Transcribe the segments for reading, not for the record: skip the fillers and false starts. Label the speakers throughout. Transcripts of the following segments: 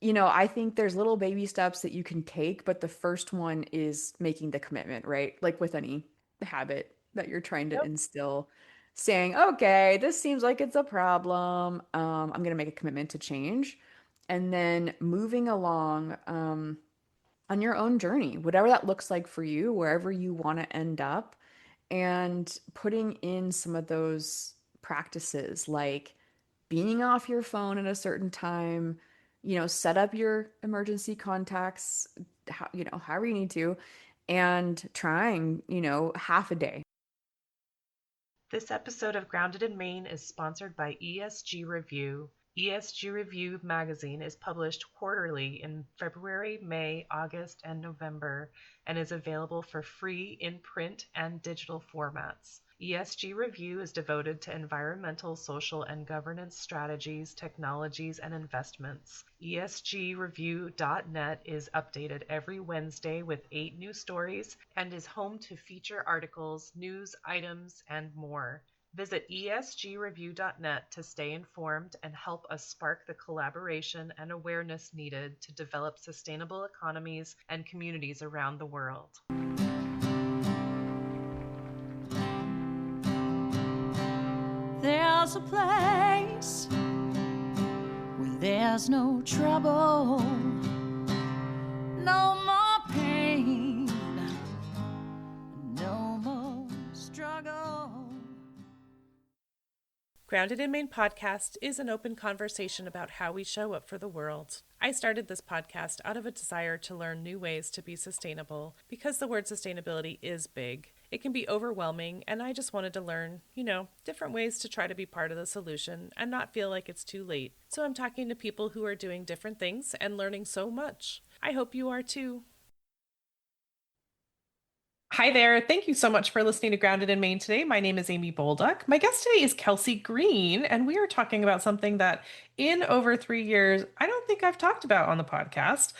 Speaker 1: I think there's little baby steps that you can take, but the first one is making the commitment, right? Like with any habit that you're trying to
Speaker 2: Yep.
Speaker 1: instill, saying, okay, this seems like it's a problem. I'm going to make a commitment to change. And then moving along on your own journey, whatever that looks like for you, wherever you want to end up, and putting in some of those practices like being off your phone at a certain time, set up your emergency contacts, however you need to, and trying, half a day.
Speaker 2: This episode of Grounded in Maine is sponsored by ESG Review. ESG Review magazine is published quarterly in February, May, August, and November and is available for free in print and digital formats. ESG Review is devoted to environmental, social, and governance strategies, technologies, and investments. ESGreview.net is updated every Wednesday with 8 new stories and is home to feature articles, news items, and more. Visit esgreview.net to stay informed and help us spark the collaboration and awareness needed to develop sustainable economies and communities around the world.
Speaker 3: There's a place where there's no trouble, no more pain, no more struggle.
Speaker 4: Grounded in Maine podcast is an open conversation about how we show up for the world. I started this podcast out of a desire to learn new ways to be sustainable because the word sustainability is big. It can be overwhelming, and I just wanted to learn, different ways to try to be part of the solution and not feel like it's too late. So I'm talking to people who are doing different things and learning so much. I hope you are too. Hi there. Thank you so much for listening to Grounded in Maine today. My name is Amy Bolduck. My guest today is Kelsey Green, and we are talking about something that in over 3 years, I don't think I've talked about on the podcast.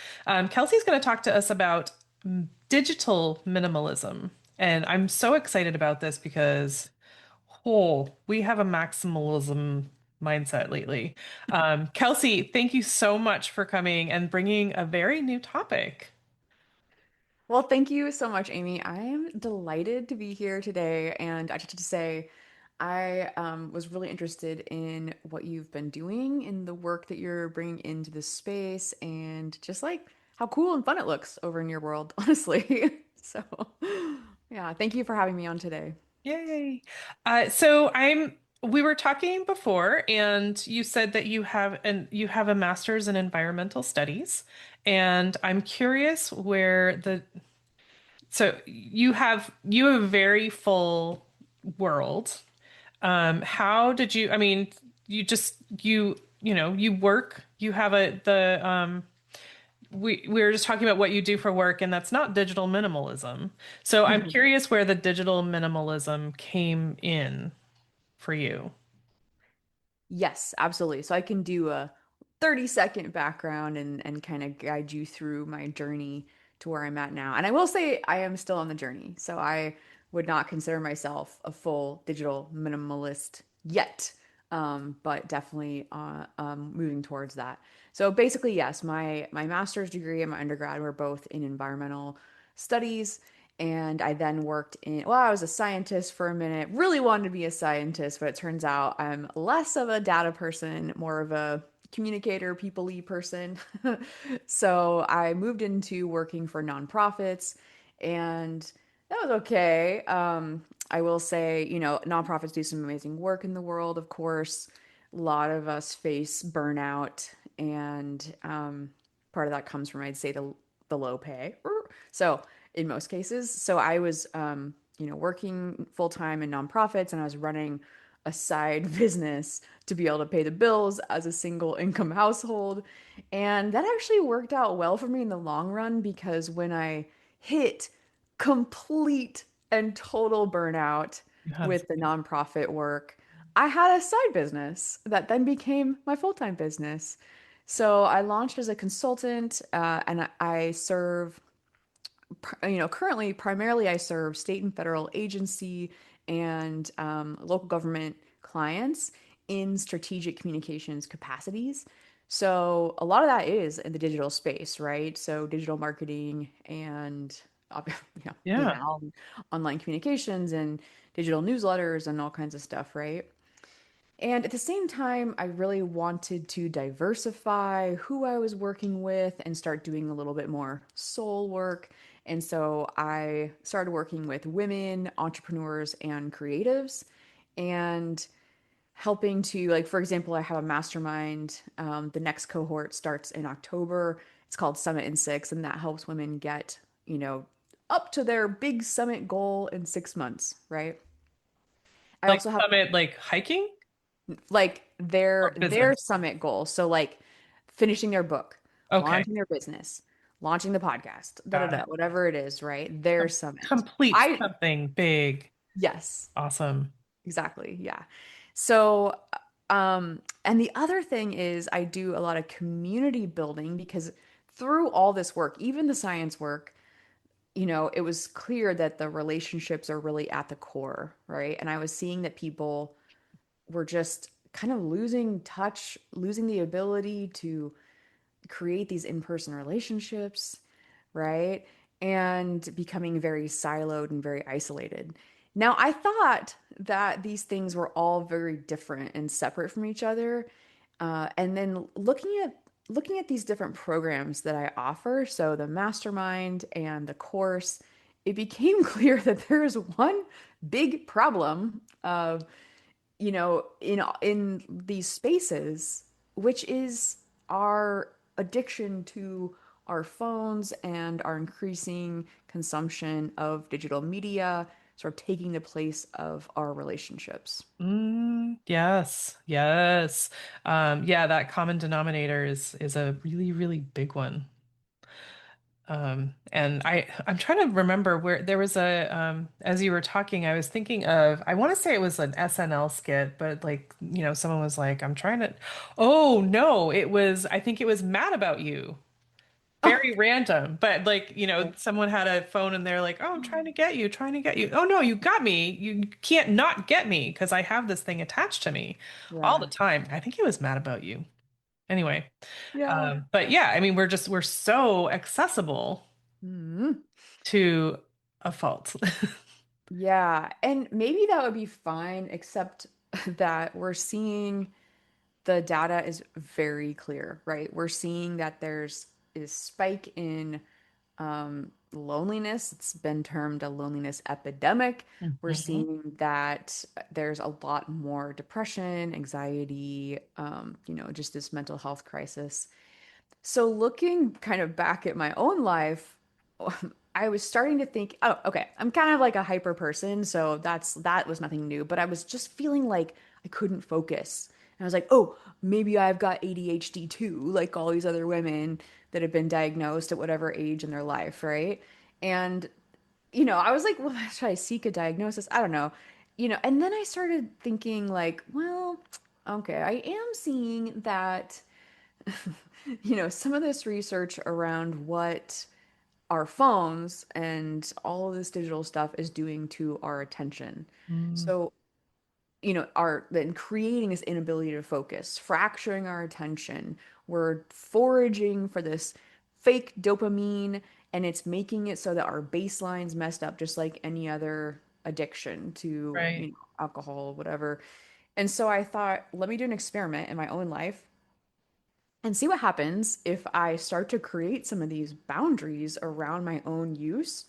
Speaker 4: Kelsey's going to talk to us about digital minimalism. And I'm so excited about this because, we have a maximalism mindset lately. Kelsey, thank you so much for coming and bringing a very new topic.
Speaker 1: Well, thank you so much, Amy. I am delighted to be here today. And I just have to say, I was really interested in what you've been doing in the work that you're bringing into this space and just like how cool and fun it looks over in your world, honestly. So, yeah, thank you for having me on today.
Speaker 4: Yay. We were talking before and you said that you have a master's in environmental studies. And I'm curious so you have a very full world. How did you, I mean, you work, you have we were just talking about what you do for work, and that's not digital minimalism. So I'm curious where the digital minimalism came in for you.
Speaker 1: Yes, absolutely. So I can do a 30-second background and kind of guide you through my journey to where I'm at now. And I will say I am still on the journey. So I would not consider myself a full digital minimalist yet. But definitely moving towards that. So basically, yes, my master's degree and my undergrad were both in environmental studies. And I then worked I was a scientist for a minute, really wanted to be a scientist, but it turns out I'm less of a data person, more of a communicator, people-y person. So I moved into working for nonprofits, and that was okay. I will say, nonprofits do some amazing work in the world, of course. A lot of us face burnout, and part of that comes from, I'd say, the low pay. So in most cases, so I was, working full time in nonprofits, and I was running a side business to be able to pay the bills as a single income household. And that actually worked out well for me in the long run because when I hit complete and total burnout
Speaker 4: Yes.
Speaker 1: with the nonprofit work, I had a side business that then became my full-time business. So I launched as a consultant, and I serve, currently primarily I serve state and federal agency and local government clients in strategic communications capacities. So a lot of that is in the digital space, right? So digital marketing and
Speaker 4: Yeah.
Speaker 1: email, and online communications and digital newsletters and all kinds of stuff, right? And at the same time, I really wanted to diversify who I was working with and start doing a little bit more soul work. And so I started working with women, entrepreneurs, and creatives, and helping to, like, for example, I have a mastermind. The next cohort starts in October. It's called Summit in Six, and that helps women get, you know, up to their big summit goal in 6 months, right? I
Speaker 4: Like
Speaker 1: also have
Speaker 4: summit, like hiking
Speaker 1: like
Speaker 4: or
Speaker 1: their
Speaker 4: business?
Speaker 1: summit goal. So like finishing their book,
Speaker 4: Okay.
Speaker 1: launching their business, launching the podcast, da da
Speaker 4: Got
Speaker 1: da,
Speaker 4: it.
Speaker 1: whatever it is, right? Their summit.
Speaker 4: Complete
Speaker 1: I
Speaker 4: something big.
Speaker 1: Yes,
Speaker 4: Awesome.
Speaker 1: exactly. Yeah. So and the other thing is I do a lot of community building because through all this work, even the science work, it was clear that the relationships are really at the core, right? And I was seeing that people were just kind of losing touch, losing the ability to create these in-person relationships, right? And becoming very siloed and very isolated. Now, I thought that these things were all very different and separate from each other. And then looking at these different programs that I offer, so the mastermind and the course, it became clear that there is one big problem of in these spaces, which is our addiction to our phones and our increasing consumption of digital media, sort of taking the place of our relationships.
Speaker 4: Yes, yes. Yeah, that common denominator is a really, really big one. And I'm trying to remember where there was as you were talking, I was thinking of, I want to say it was an SNL skit, but like, someone was like, I'm trying to, oh no, I think it was Mad About You.
Speaker 1: Oh,
Speaker 4: Very random, but like,
Speaker 1: okay.
Speaker 4: someone had a phone and they're like, "Oh, I'm trying to get you. Oh no, you got me. You can't not get me because I have this thing attached to me all the
Speaker 1: Yeah.
Speaker 4: time." I think it was Mad About You. Anyway,
Speaker 1: Yeah.
Speaker 4: but yeah, I mean, we're so accessible
Speaker 1: Mhm.
Speaker 4: to a fault.
Speaker 1: Yeah. And maybe that would be fine, except that we're seeing the data is very clear, right? We're seeing that there's a spike in loneliness. It's been termed a loneliness epidemic. We're
Speaker 4: Mhm.
Speaker 1: seeing that there's a lot more depression, anxiety, just this mental health crisis. So looking kind of back at my own life, I was starting to think, oh, okay, I'm kind of like a hyper person, so that was nothing new, but I was just feeling like I couldn't focus. And I was like, oh, maybe I've got ADHD too, like all these other women that have been diagnosed at whatever age in their life, right? And I was like, well, should I seek a diagnosis? I don't know. And then I started thinking like, well, okay, I am seeing that some of this research around what our phones and all of this digital stuff is doing to our attention.
Speaker 4: Mm,
Speaker 1: So, our then creating this inability to focus, fracturing our attention. We're foraging for this fake dopamine, and it's making it so that our baseline's messed up, just like any other addiction to,
Speaker 4: right.
Speaker 1: alcohol, whatever. And so I thought, let me do an experiment in my own life and see what happens if I start to create some of these boundaries around my own use.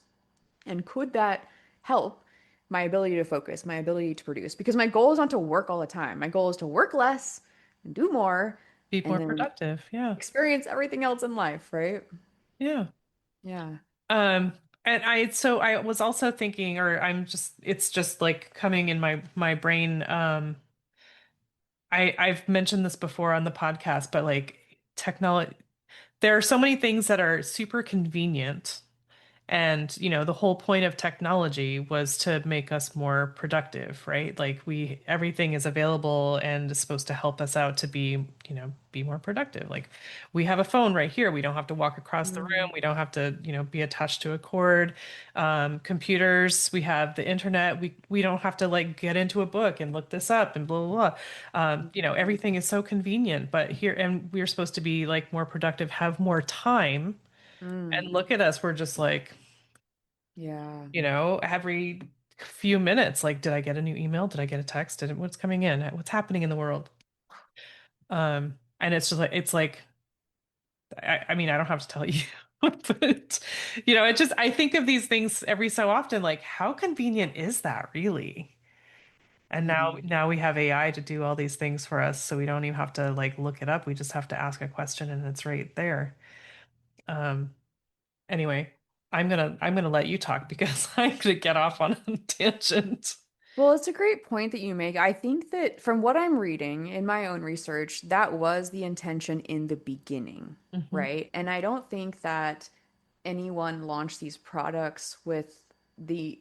Speaker 1: And could that help my ability to focus, my ability to produce? Because my goal is not to work all the time. My goal is to work less and do more
Speaker 4: Be
Speaker 1: and
Speaker 4: more
Speaker 1: then
Speaker 4: productive. Yeah.
Speaker 1: experience everything else in life, right?
Speaker 4: Yeah.
Speaker 1: Yeah.
Speaker 4: Um, and I was also thinking, or it's just like coming in my brain. I've mentioned this before on the podcast, but like technology, there are so many things that are super convenient And, the whole point of technology was to make us more productive, right? Like everything is available and is supposed to help us out to be more productive. Like we have a phone right here. We don't have to walk across the room.
Speaker 1: Mm,
Speaker 4: We don't have to, be attached to a cord. Computers, we have the internet. We don't have to like get into a book and look this up and blah, blah, blah. Everything is so convenient, but and we're supposed to be like more productive, have more time. And
Speaker 1: mm,
Speaker 4: look at us, we're just like,
Speaker 1: yeah.
Speaker 4: every few minutes, like, did I get a new email? Did I get a text? What's coming in? What's happening in the world? And I mean, I don't have to tell you, but I think of these things every so often, like, how convenient is that really? And
Speaker 1: Mm.
Speaker 4: now we have AI to do all these things for us, so we don't even have to like look it up. We just have to ask a question and it's right there. Um, anyway, I'm gonna let you talk because I'm gonna get off on a tangent.
Speaker 1: Well, it's a great point that you make. I think that from what I'm reading in my own research, that was the intention in the beginning,
Speaker 4: Mhm.
Speaker 1: right? And I don't think that anyone launched these products with the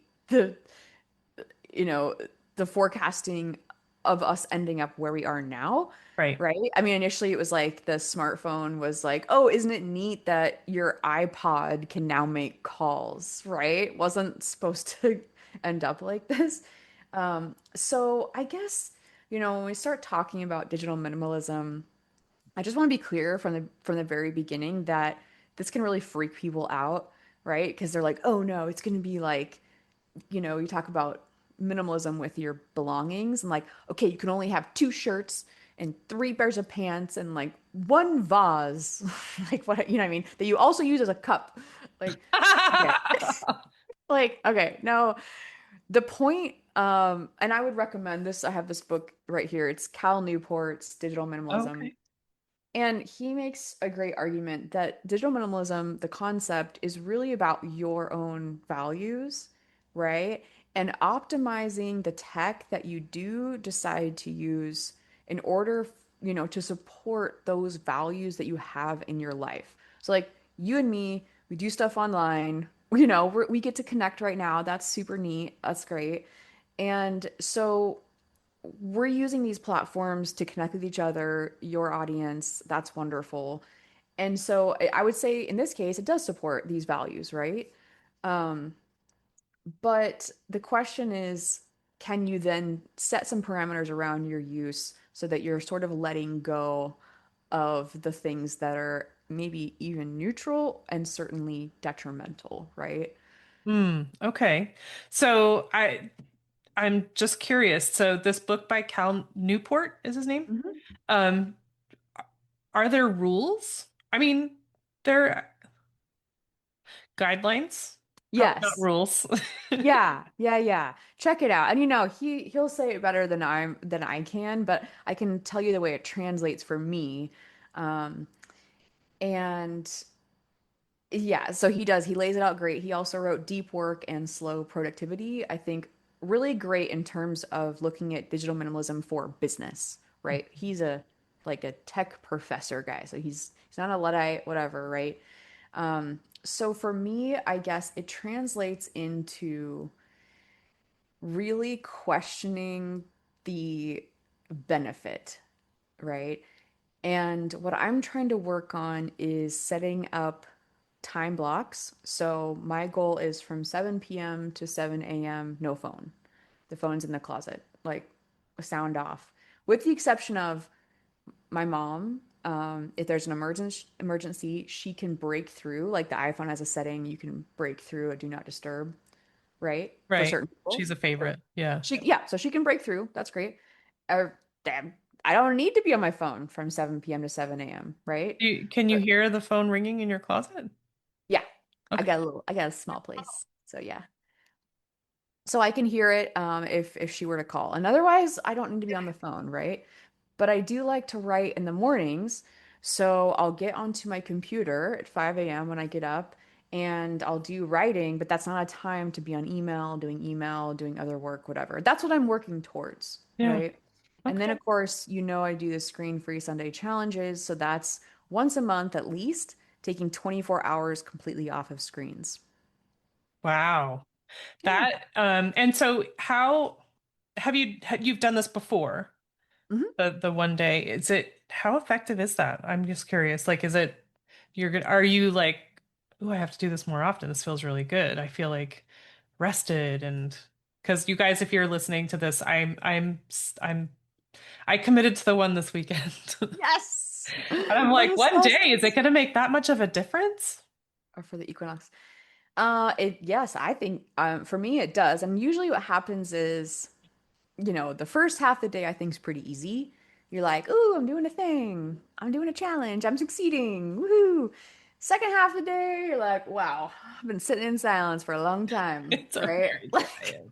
Speaker 1: you know, the forecasting of us ending up where we are now,
Speaker 4: Right.
Speaker 1: right? I mean, initially it was like the smartphone was like, oh, isn't it neat that your iPod can now make calls, right? Wasn't supposed to end up like this. So I guess, when we start talking about digital minimalism, I just want to be clear from the very beginning that this can really freak people out, right? Because they're like, oh no, it's going to be like, you talk about minimalism with your belongings and like, okay, you can only have two shirts and three pairs of pants and like one vase, like what, what I mean, that you also use as a cup. Like, okay, like, okay, no, the point, and I would recommend this. I have this book right here. It's Cal Newport's Digital Minimalism.
Speaker 4: Okay.
Speaker 1: And he makes a great argument that digital minimalism, the concept, is really about your own values, right? And optimizing the tech that you do decide to use in order, to support those values that you have in your life. So, like you and me, we do stuff online. We get to connect right now. That's super neat. That's great. And so we're using these platforms to connect with each other, your audience. That's wonderful. And so I would say in this case, it does support these values, right? Um, but the question is, can you then set some parameters around your use so that you're sort of letting go of the things that are maybe even neutral and certainly detrimental, right?
Speaker 4: Okay. So I'm just curious. So this book by Cal Newport is his name.
Speaker 1: Mhm.
Speaker 4: Um, are there rules? I mean, there are guidelines, probably not
Speaker 1: Yes.
Speaker 4: rules.
Speaker 1: Yeah, yeah, yeah. Check it out. And he'll say it better than I can, but I can tell you the way it translates for me. Um, and yeah, so he does. He lays it out great. He also wrote Deep Work and Slow Productivity. I think really great in terms of looking at digital minimalism for business, right? He's a like a tech professor guy, so he's not a Luddite, whatever, right? So for me, I guess it translates into really questioning the benefit, right? And what I'm trying to work on is setting up time blocks. So my goal is from 7 p.m. to 7 a.m., no phone. The phone's in the closet, like sound off, with the exception of my mom. If there's an emergency, she can break through. Like the iPhone has a setting you can break through a do not disturb, right? For
Speaker 4: Right.
Speaker 1: certain
Speaker 4: She's
Speaker 1: people.
Speaker 4: a favorite. Yeah.
Speaker 1: So she can break through. That's great. Damn, I don't need to be on my phone from 7 p.m. to 7 a.m., right?
Speaker 4: Can you hear the phone ringing in your closet?
Speaker 1: Yeah,
Speaker 4: Okay.
Speaker 1: I got a small place. So yeah. So I can hear it if she were to call. And otherwise, I don't need to be on the phone, right? But I do like to write in the mornings. So I'll get onto my computer at 5 a.m. when I get up and I'll do writing, but that's not a time to be on email, doing other work, whatever. That's what I'm working towards,
Speaker 4: Yeah.
Speaker 1: right? And then,
Speaker 4: Okay.
Speaker 1: of course, I do the screen-free Sunday challenges. So that's once a month at least, taking 24 hours completely off of screens.
Speaker 4: Wow.
Speaker 1: Yeah.
Speaker 4: And so how you've done this before?
Speaker 1: Mhm.
Speaker 4: The one day. Is it how effective is that? I'm just curious. Like, is it you're good? Are you like, oh, I have to do this more often. This feels really good. I feel like rested and because you guys, if you're listening to this, I committed to the one this weekend.
Speaker 1: Yes.
Speaker 4: And I'm
Speaker 1: On
Speaker 4: like,
Speaker 1: the
Speaker 4: one day, is it
Speaker 1: solstice.
Speaker 4: going to make that much of a difference?
Speaker 1: Or for the equinox. Yes, I think for me it does. And usually what happens is, the first half of the day I think is pretty easy. You're like, ooh, I'm doing a thing. I'm doing a challenge. I'm succeeding. Woohoo. Second half of the day, you're like, wow, I've been sitting in silence for a long time,
Speaker 4: It's a
Speaker 1: right?
Speaker 4: very
Speaker 1: Like
Speaker 4: quiet.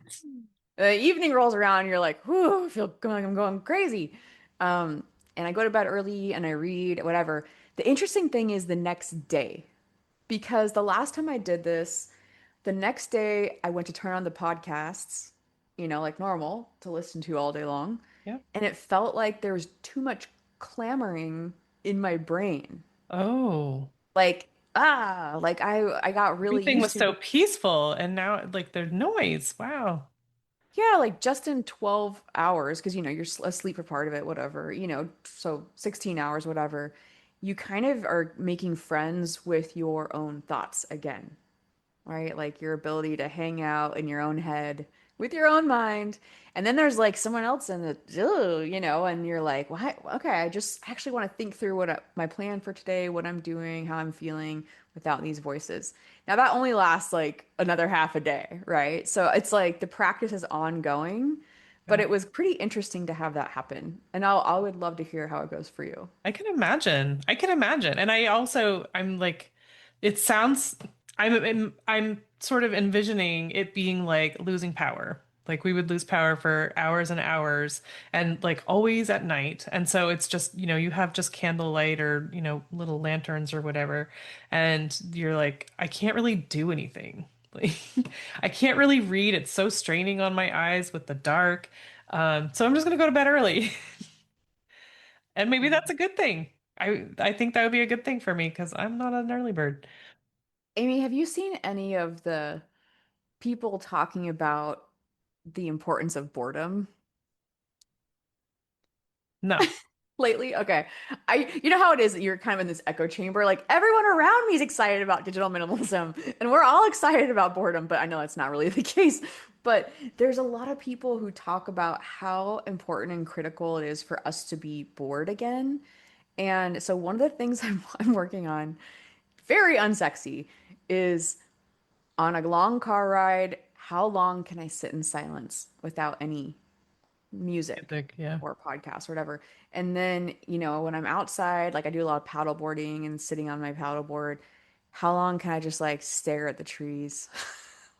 Speaker 1: the evening rolls around, you're like, whew, I feel like I'm going crazy. Um, and I go to bed early and I read, whatever. The interesting thing is the next day, because the last time I did this, the next day I went to turn on the podcasts, like normal to listen to all day long.
Speaker 4: Yeah.
Speaker 1: And it felt like there was too much clamoring in my brain.
Speaker 4: Oh,
Speaker 1: Like, like I got really
Speaker 4: everything
Speaker 1: used
Speaker 4: was
Speaker 1: to.
Speaker 4: so peaceful, and now like there's noise. Wow.
Speaker 1: Yeah, like just in 12 hours, because you're asleep for part of it, whatever, so 16 hours, whatever, you kind of are making friends with your own thoughts again, right? Like your ability to hang out in your own head with your own mind. And then there's like someone else in the, "Ugh," and you're like, what? Okay, I just actually want to think through my plan for today, what I'm doing, how I'm feeling without these voices. Now that only lasts like another half a day, right? So it's like the practice is ongoing, but
Speaker 4: Yeah.
Speaker 1: it was pretty interesting to have that happen. And I would love to hear how it goes for you.
Speaker 4: I can imagine. I can imagine. And I'm like, it sounds, I'm sort of envisioning it being like losing power. Like we would lose power for hours and hours and like always at night. And so it's just, you have just candlelight or, little lanterns or whatever. And you're like, I can't really do anything. Like, I can't really read. It's so straining on my eyes with the dark. So I'm just gonna go to bed early. And maybe that's a good thing. I think that would be a good thing for me because I'm not an early bird.
Speaker 1: Amy, have you seen any of the people talking about the importance of boredom
Speaker 4: No.
Speaker 1: lately? Okay. You know how it is that you're kind of in this echo chamber? Like everyone around me is excited about digital minimalism, and we're all excited about boredom, but I know that's not really the case. But there's a lot of people who talk about how important and critical it is for us to be bored again. And so one of the things I'm working on, very unsexy, is on a long car ride, how long can I sit in silence without any music
Speaker 4: Yeah.
Speaker 1: or podcast or whatever? And then, when I'm outside, like I do a lot of paddle boarding and sitting on my paddle board, how long can I just like stare at the trees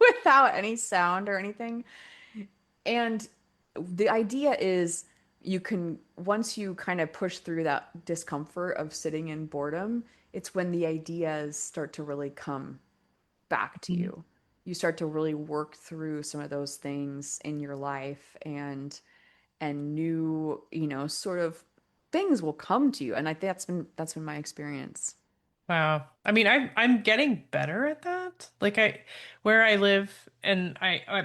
Speaker 1: without any sound or anything? And the idea is once you kind of push through that discomfort of sitting in boredom, it's when the ideas start to really come back to
Speaker 4: Mhm.
Speaker 1: you. You start to really work through some of those things in your life and new, sort of things will come to you. And I think that's been my experience.
Speaker 4: Wow. I mean, I'm getting better at that. Like where I live, and I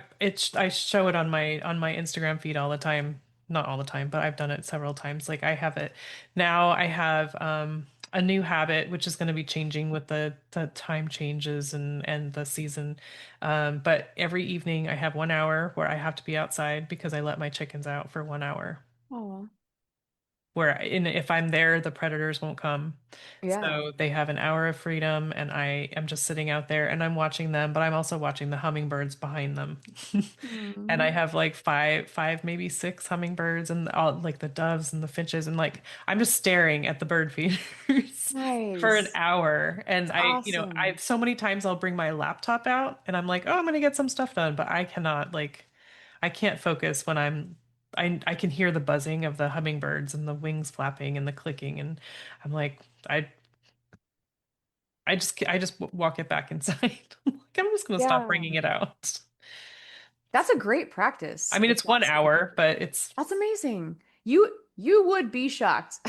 Speaker 4: show it on my Instagram feed all the time. Not all the time, but I've done it several times. Like I have it now. I have a new habit, which is going to be changing with the time changes and the season. But every evening I have 1 hour where I have to be outside because I let my chickens out for 1 hour
Speaker 1: Oh,
Speaker 4: if I'm there, the predators won't come.
Speaker 1: yeah.
Speaker 4: So they have an hour of freedom, and I am just sitting out there and I'm watching them, but I'm also watching the hummingbirds behind them. And I
Speaker 1: Mm,
Speaker 4: have like five, maybe six hummingbirds and all like the doves and the finches, and like I'm just staring at the bird feeders for an
Speaker 1: nice.
Speaker 4: hour. And
Speaker 1: That's awesome.
Speaker 4: I've so many times I'll bring my laptop out and I'm like, oh, I'm gonna get some stuff done, but I can't focus when I can hear the buzzing of the hummingbirds and the wings flapping and the clicking and I'm like I just walk it back inside. Like I'm just gonna stop
Speaker 1: Yeah.
Speaker 4: bringing it out.
Speaker 1: That's a great
Speaker 4: I
Speaker 1: practice
Speaker 4: mean
Speaker 1: if
Speaker 4: it's one
Speaker 1: that's something.
Speaker 4: hour, but it's
Speaker 1: That's amazing. You You would be shocked.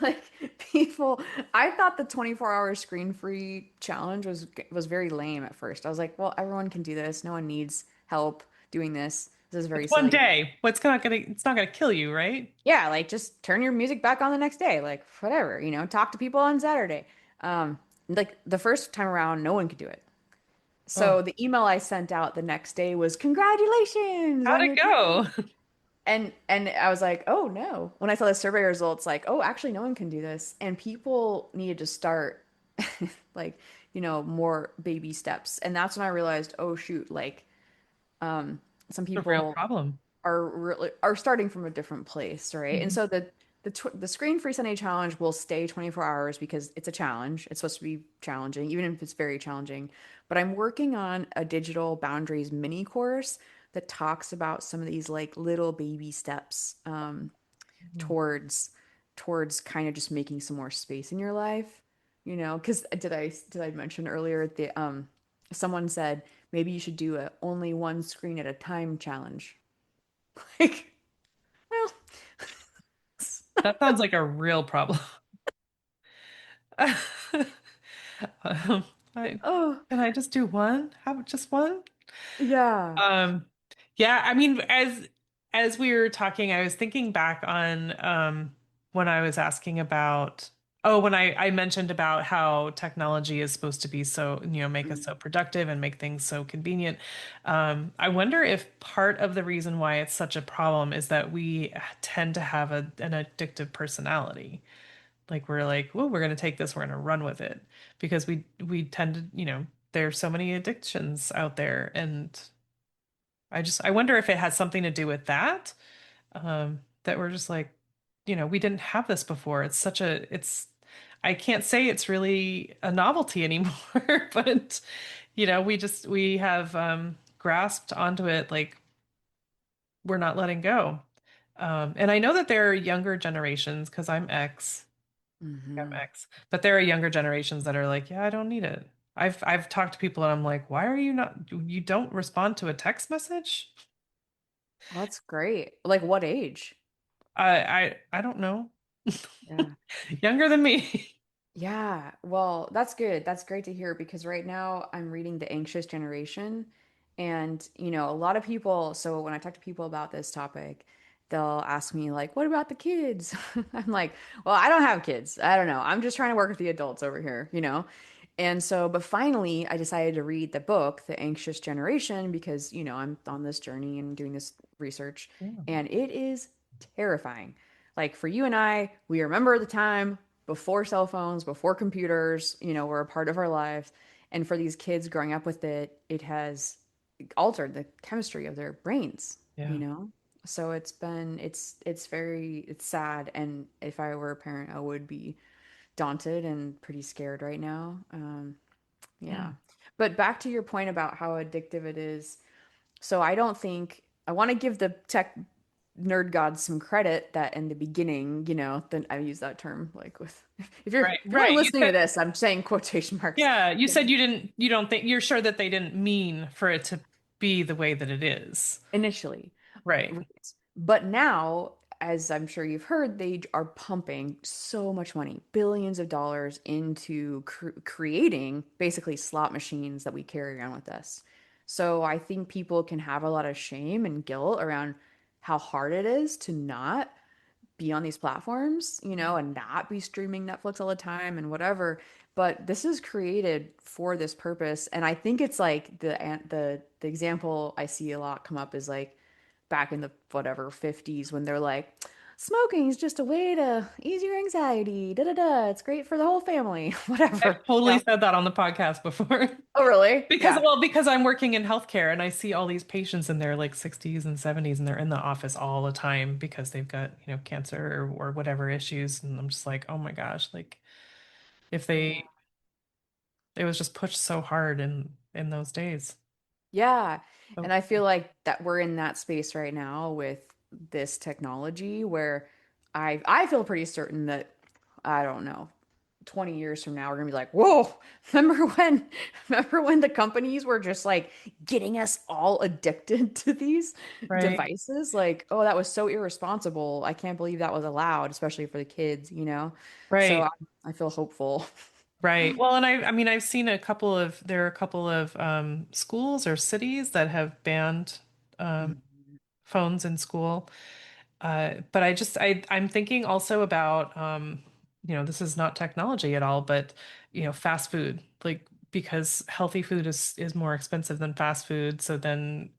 Speaker 1: Like people, I thought the 24-hour screen-free challenge was very lame at first. I was like, well, everyone can do this. No one needs help doing this. This is very
Speaker 4: It's one
Speaker 1: silly.
Speaker 4: day. It's not gonna kill you, right?
Speaker 1: Yeah, like just turn your music back on the next day. Like whatever, talk to people on Saturday. Like the first time around, no one could do it.
Speaker 4: Oh,
Speaker 1: So the email I sent out the next day was congratulations
Speaker 4: how'd
Speaker 1: on
Speaker 4: it
Speaker 1: your
Speaker 4: go?
Speaker 1: and I was like, oh no. When I saw the survey results, like, oh, actually no one can do this. And people needed to start like, more baby steps. And that's when I realized, oh shoot, like some
Speaker 4: It's a real
Speaker 1: people
Speaker 4: problem.
Speaker 1: are starting from a different place, right? And
Speaker 4: Mhm.
Speaker 1: so the screen-free Sunday challenge will stay 24 hours because it's a challenge. It's supposed to be challenging, even if it's very challenging. But I'm working on a digital boundaries mini course that talks about some of these like little baby steps
Speaker 4: Mhm.
Speaker 1: towards kind of just making some more space in your life. Because did I mention earlier the someone said maybe you should do a only one screen at a time challenge. Like, well,
Speaker 4: That sounds like a real problem. Um, I,
Speaker 1: oh,
Speaker 4: can I just do one? How about just one?
Speaker 1: yeah.
Speaker 4: Um, yeah, I mean, as we were talking, I was thinking back on when I was asking about when I mentioned about how technology is supposed to be so, make us
Speaker 1: Mm,
Speaker 4: so productive and make things so convenient. I wonder if part of the reason why it's such a problem is that we tend to have an addictive personality. Like we're like, oh, we're going to take this, we're going to run with it because we tend to, there's so many addictions out there, and I wonder if it has something to do with that. That we're just like, we didn't have this before. I can't say it's really a novelty anymore, but we have grasped onto it like we're not letting go. And I know that there are younger generations because I'm
Speaker 1: hmm
Speaker 4: X, but there are younger generations that are like, yeah, I don't need it. I've talked to people and I'm like, why are you don't respond to a text message?
Speaker 1: Well, that's great. Like what age?
Speaker 4: I don't know.
Speaker 1: Yeah.
Speaker 4: Younger than me.
Speaker 1: Yeah. Well, that's good. That's great to hear because right now I'm reading The Anxious Generation. And, a lot of people, so when I talk to people about this topic, they'll ask me, like, what about the kids? I'm like, well, I don't have kids. I don't know. I'm just trying to work with the adults over here. And so, but finally, I decided to read the book, The Anxious Generation, because, I'm on this journey and doing this research,
Speaker 4: Yeah.
Speaker 1: and it is terrifying. Like for you and I, we remember the time before cell phones, before computers, were a part of our lives. And for these kids growing up with it, it has altered the chemistry of their brains, you
Speaker 4: Yeah.
Speaker 1: know? So it's sad. And if I were a parent, I would be daunted and pretty scared right now. Yeah.
Speaker 4: Mm.
Speaker 1: But back to your point about how addictive it is. So I don't think I want to give the tech nerd gods some credit that in the beginning, then I use that term like with
Speaker 4: Right,
Speaker 1: if you're only
Speaker 4: right.
Speaker 1: listening to this, I'm saying quotation marks.
Speaker 4: You said you don't think you're sure that they didn't mean for it to be the way that it is.
Speaker 1: Initially.
Speaker 4: Right.
Speaker 1: Right. But now, as I'm sure you've heard, they are pumping so much money, billions of dollars into creating basically slot machines that we carry around with us. So I think people can have a lot of shame and guilt around how hard it is to not be on these platforms, and not be streaming Netflix all the time and whatever. But this is created for this purpose. And I think it's like the example I see a lot come up is like back in the whatever 50s when they're like, smoking is just a way to ease your anxiety. Da da da. It's great for the whole family.
Speaker 4: I've
Speaker 1: Whatever.
Speaker 4: totally
Speaker 1: Yeah.
Speaker 4: said that on the podcast before.
Speaker 1: Oh, really?
Speaker 4: Because,
Speaker 1: Yeah.
Speaker 4: well, because I'm working in healthcare and I see all these patients in their like 60s and 70s and they're in the office all the time because they've got, cancer or whatever issues. And I'm just like, oh my gosh, like if
Speaker 1: Yeah.
Speaker 4: it was just pushed so hard in those days.
Speaker 1: Yeah.
Speaker 4: So,
Speaker 1: And I feel like that we're in that space right now with this technology where I feel pretty certain that I don't know. 20 years from now, we're gonna be like, whoa, remember when, remember when the companies were just like getting us all addicted to these
Speaker 4: Right.
Speaker 1: devices? Like, oh, that was so irresponsible. I can't believe that was allowed, especially for the kids, you know? So
Speaker 4: Right.
Speaker 1: I feel hopeful.
Speaker 4: Right. Well, and I mean, I've seen there are a couple of schools or cities that have banned um, phones in school. But I'm thinking also about, this is not technology at all, but, fast food, like, because healthy food is more expensive than fast food. So then,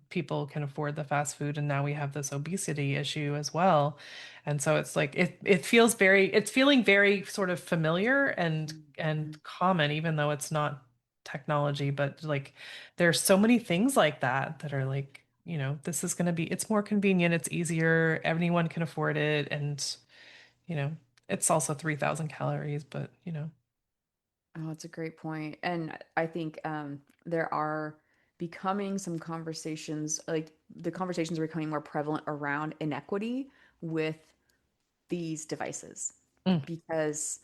Speaker 4: people can afford the fast food. And now we have this obesity issue as well. And so it's like, it's feeling very sort of familiar and
Speaker 1: Mhm.
Speaker 4: common, even though it's not technology, but like, there's so many things like that that are like, this is going to be, it's more convenient, it's easier, everyone can afford it. And, you know, it's also 3,000 calories, but,
Speaker 1: Oh, it's a great point. And I think there are becoming some conversations, like the conversations are becoming more prevalent around inequity with these devices
Speaker 4: mm,
Speaker 1: because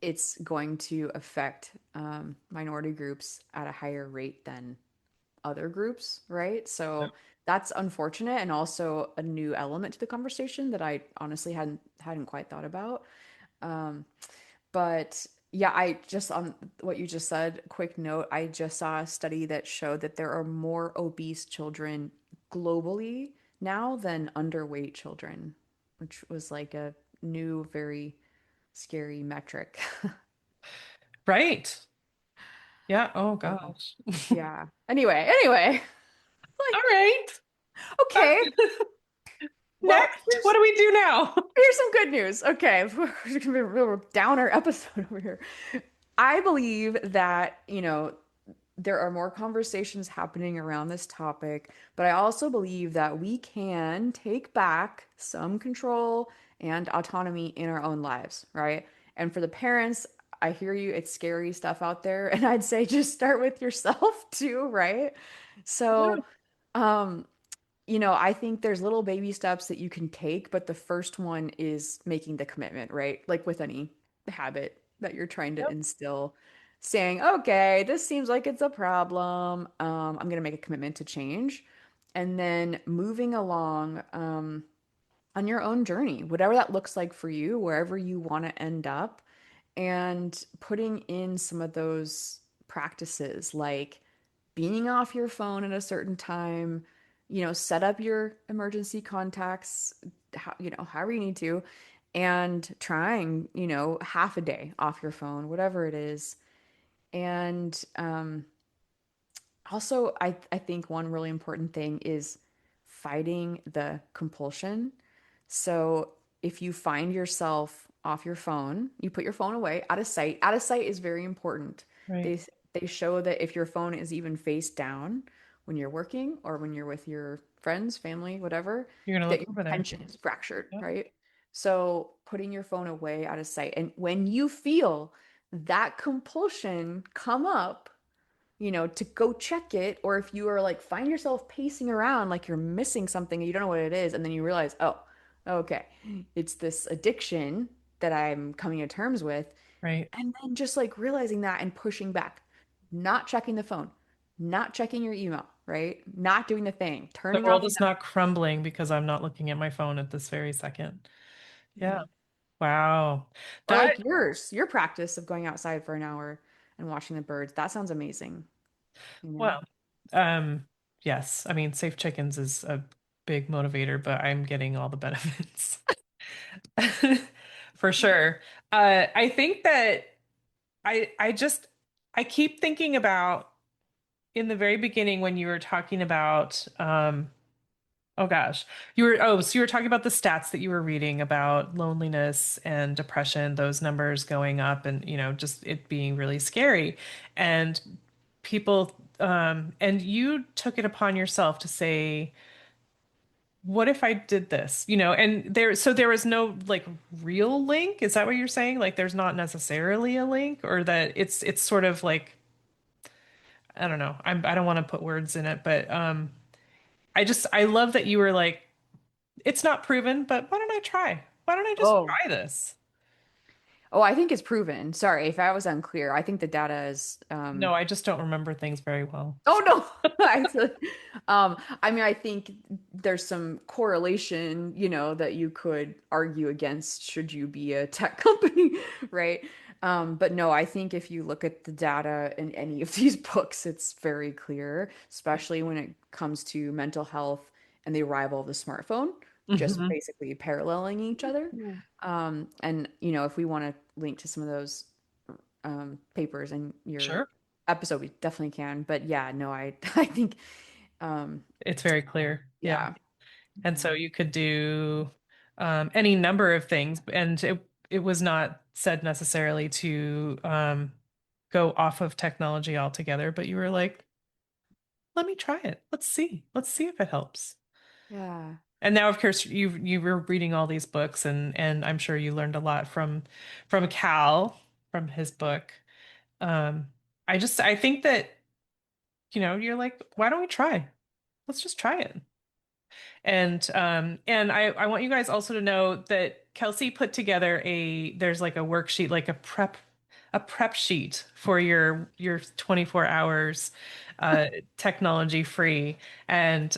Speaker 1: it's going to affect minority groups at a higher rate than other groups, right?
Speaker 4: yeah.
Speaker 1: So that's unfortunate and also a new element to the conversation that I honestly hadn't quite thought about. Um, but yeah, I just on what you just said, quick note, I just saw a study that showed that there are more obese children globally now than underweight children, which was like a new, very scary metric.
Speaker 4: Right. Yeah. Oh
Speaker 1: So,
Speaker 4: gosh.
Speaker 1: yeah. Anyway,
Speaker 4: All
Speaker 1: like,
Speaker 4: right.
Speaker 1: okay,
Speaker 4: Well,
Speaker 1: next,
Speaker 4: what do we do now?
Speaker 1: here's some good news. Okay, we're gonna be a real downer episode over here. I believe that, there are more conversations happening around this topic, but I also believe that we can take back some control and autonomy in our own lives, right? And for the parents, I hear you, it's scary stuff out there, and I'd say just start with yourself too, right?
Speaker 4: Yeah.
Speaker 1: So, um, I think there's little baby steps that you can take, but the first one is making the commitment, right? Like with any habit that you're trying to
Speaker 4: Yep.
Speaker 1: instill, saying, okay, this seems like it's a problem. I'm going to make a commitment to change. And then moving along on your own journey, whatever that looks like for you, wherever you want to end up, and putting in some of those practices like being off your phone at a certain time, set up your emergency contacts, however you need to, and trying, half a day off your phone, whatever it is. And also, I think one really important thing is fighting the compulsion. So if you find yourself off your phone, you put your phone away, out of sight. Out of sight is very important.
Speaker 4: Right.
Speaker 1: They show that if your phone is even face down when you're working or when you're with your friends, family, whatever,
Speaker 4: You're gonna
Speaker 1: that
Speaker 4: look
Speaker 1: your
Speaker 4: over there.
Speaker 1: attention is fractured,
Speaker 4: Yep.
Speaker 1: right? So putting your phone away out of sight. And when you feel that compulsion come up, to go check it, or if you are like find yourself pacing around like you're missing something and you don't know what it is, and then you realize, oh, okay, it's this addiction that I'm coming to terms with,
Speaker 4: Right.
Speaker 1: and then just like realizing that and pushing back, not checking the phone, not checking your email, right? Not doing the thing,
Speaker 4: The
Speaker 1: turning
Speaker 4: world
Speaker 1: off the
Speaker 4: is not crumbling because I'm not looking at my phone at this very second. Yeah.
Speaker 1: yeah.
Speaker 4: Wow.
Speaker 1: Or
Speaker 4: That,
Speaker 1: like your practice of going outside for an hour and watching the birds. That sounds amazing, you know?
Speaker 4: well, yes. I mean, safe chickens is a big motivator, but I'm getting all the benefits. For sure. I think that I just I keep thinking about in the very beginning when you were talking about oh gosh, so you were talking about the stats that you were reading about loneliness and depression, those numbers going up and just it being really scary. And people and you took it upon yourself to say, what if I did this? And there was no like real link. Is that what you're saying? Like there's not necessarily a link, or that it's sort of like, I don't know. I don't want to put words in it, but I love that you were like, it's not proven, but why don't I try? Why don't I just
Speaker 1: Oh,
Speaker 4: try this?
Speaker 1: Oh, I think it's proven. Sorry if I was unclear. I think the data is
Speaker 4: No, I just don't remember things very well.
Speaker 1: oh no. I mean, I think there's some correlation, that you could argue against should you be a tech company, right? But no, I think if you look at the data in any of these books, it's very clear, especially when it comes to mental health and the arrival of the smartphone, just
Speaker 4: Hmm.
Speaker 1: basically paralleling each other. And if we want to link to some of those papers in your
Speaker 4: Sure.
Speaker 1: episode, we definitely can. But yeah, no, I I think um
Speaker 4: It's very clear. Yeah.
Speaker 1: yeah.
Speaker 4: And
Speaker 1: Yeah.
Speaker 4: so you could do any number of things, and it was not said necessarily to go off of technology altogether, but you were like, let me try it. Let's see. Let's see if it helps.
Speaker 1: Yeah.
Speaker 4: And now, of course, you were reading all these books, and I'm sure you learned a lot from Cal from his book. Um, I think that, you're like, why don't we try? Let's just try it. And I want you guys also to know that Kelsey put together there's like a worksheet, like a prep sheet for your 24 hours technology free. And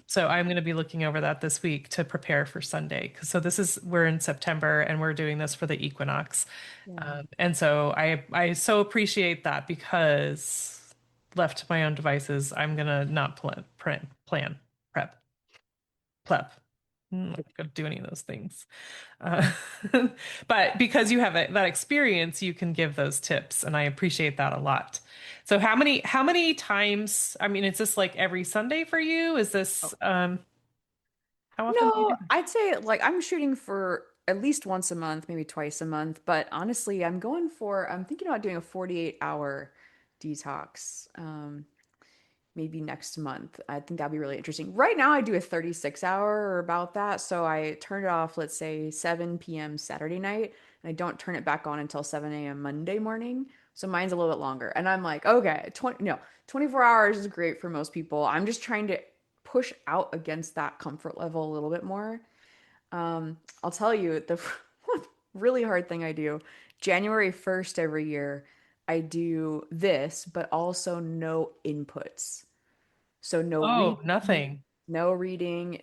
Speaker 4: so I'm going to be looking over that this week to prepare for Sunday. So we're in September and we're doing this for the equinox.
Speaker 1: Yeah.
Speaker 4: And so I so appreciate that because left to my own devices, I'm gonna not plan prep pleb. I'm not going to do any of those things. Uh, but because you have that experience, you can give those tips, and I appreciate that a lot. So how many times? I mean, is this like every Sunday for you? Is this
Speaker 1: Oh.
Speaker 4: how often do you
Speaker 1: No,
Speaker 4: do this?
Speaker 1: I'd say like I'm shooting for at least once a month, maybe twice a month. But honestly, I'm thinking about doing a 48-hour detox. Maybe next month. I think that'd be really interesting. Right now, I do a 36 hour or about that. So I turn it off, let's say 7 p.m. Saturday night, and I don't turn it back on until 7 a.m. Monday morning. So mine's a little bit longer. And I'm like, okay, 20, no, 24 hours is great for most people. I'm just trying to push out against that comfort level a little bit more. I'll tell you the really hard thing I do. January 1st every year, I do this, but also no inputs. So no
Speaker 4: Oh,
Speaker 1: reading,
Speaker 4: nothing.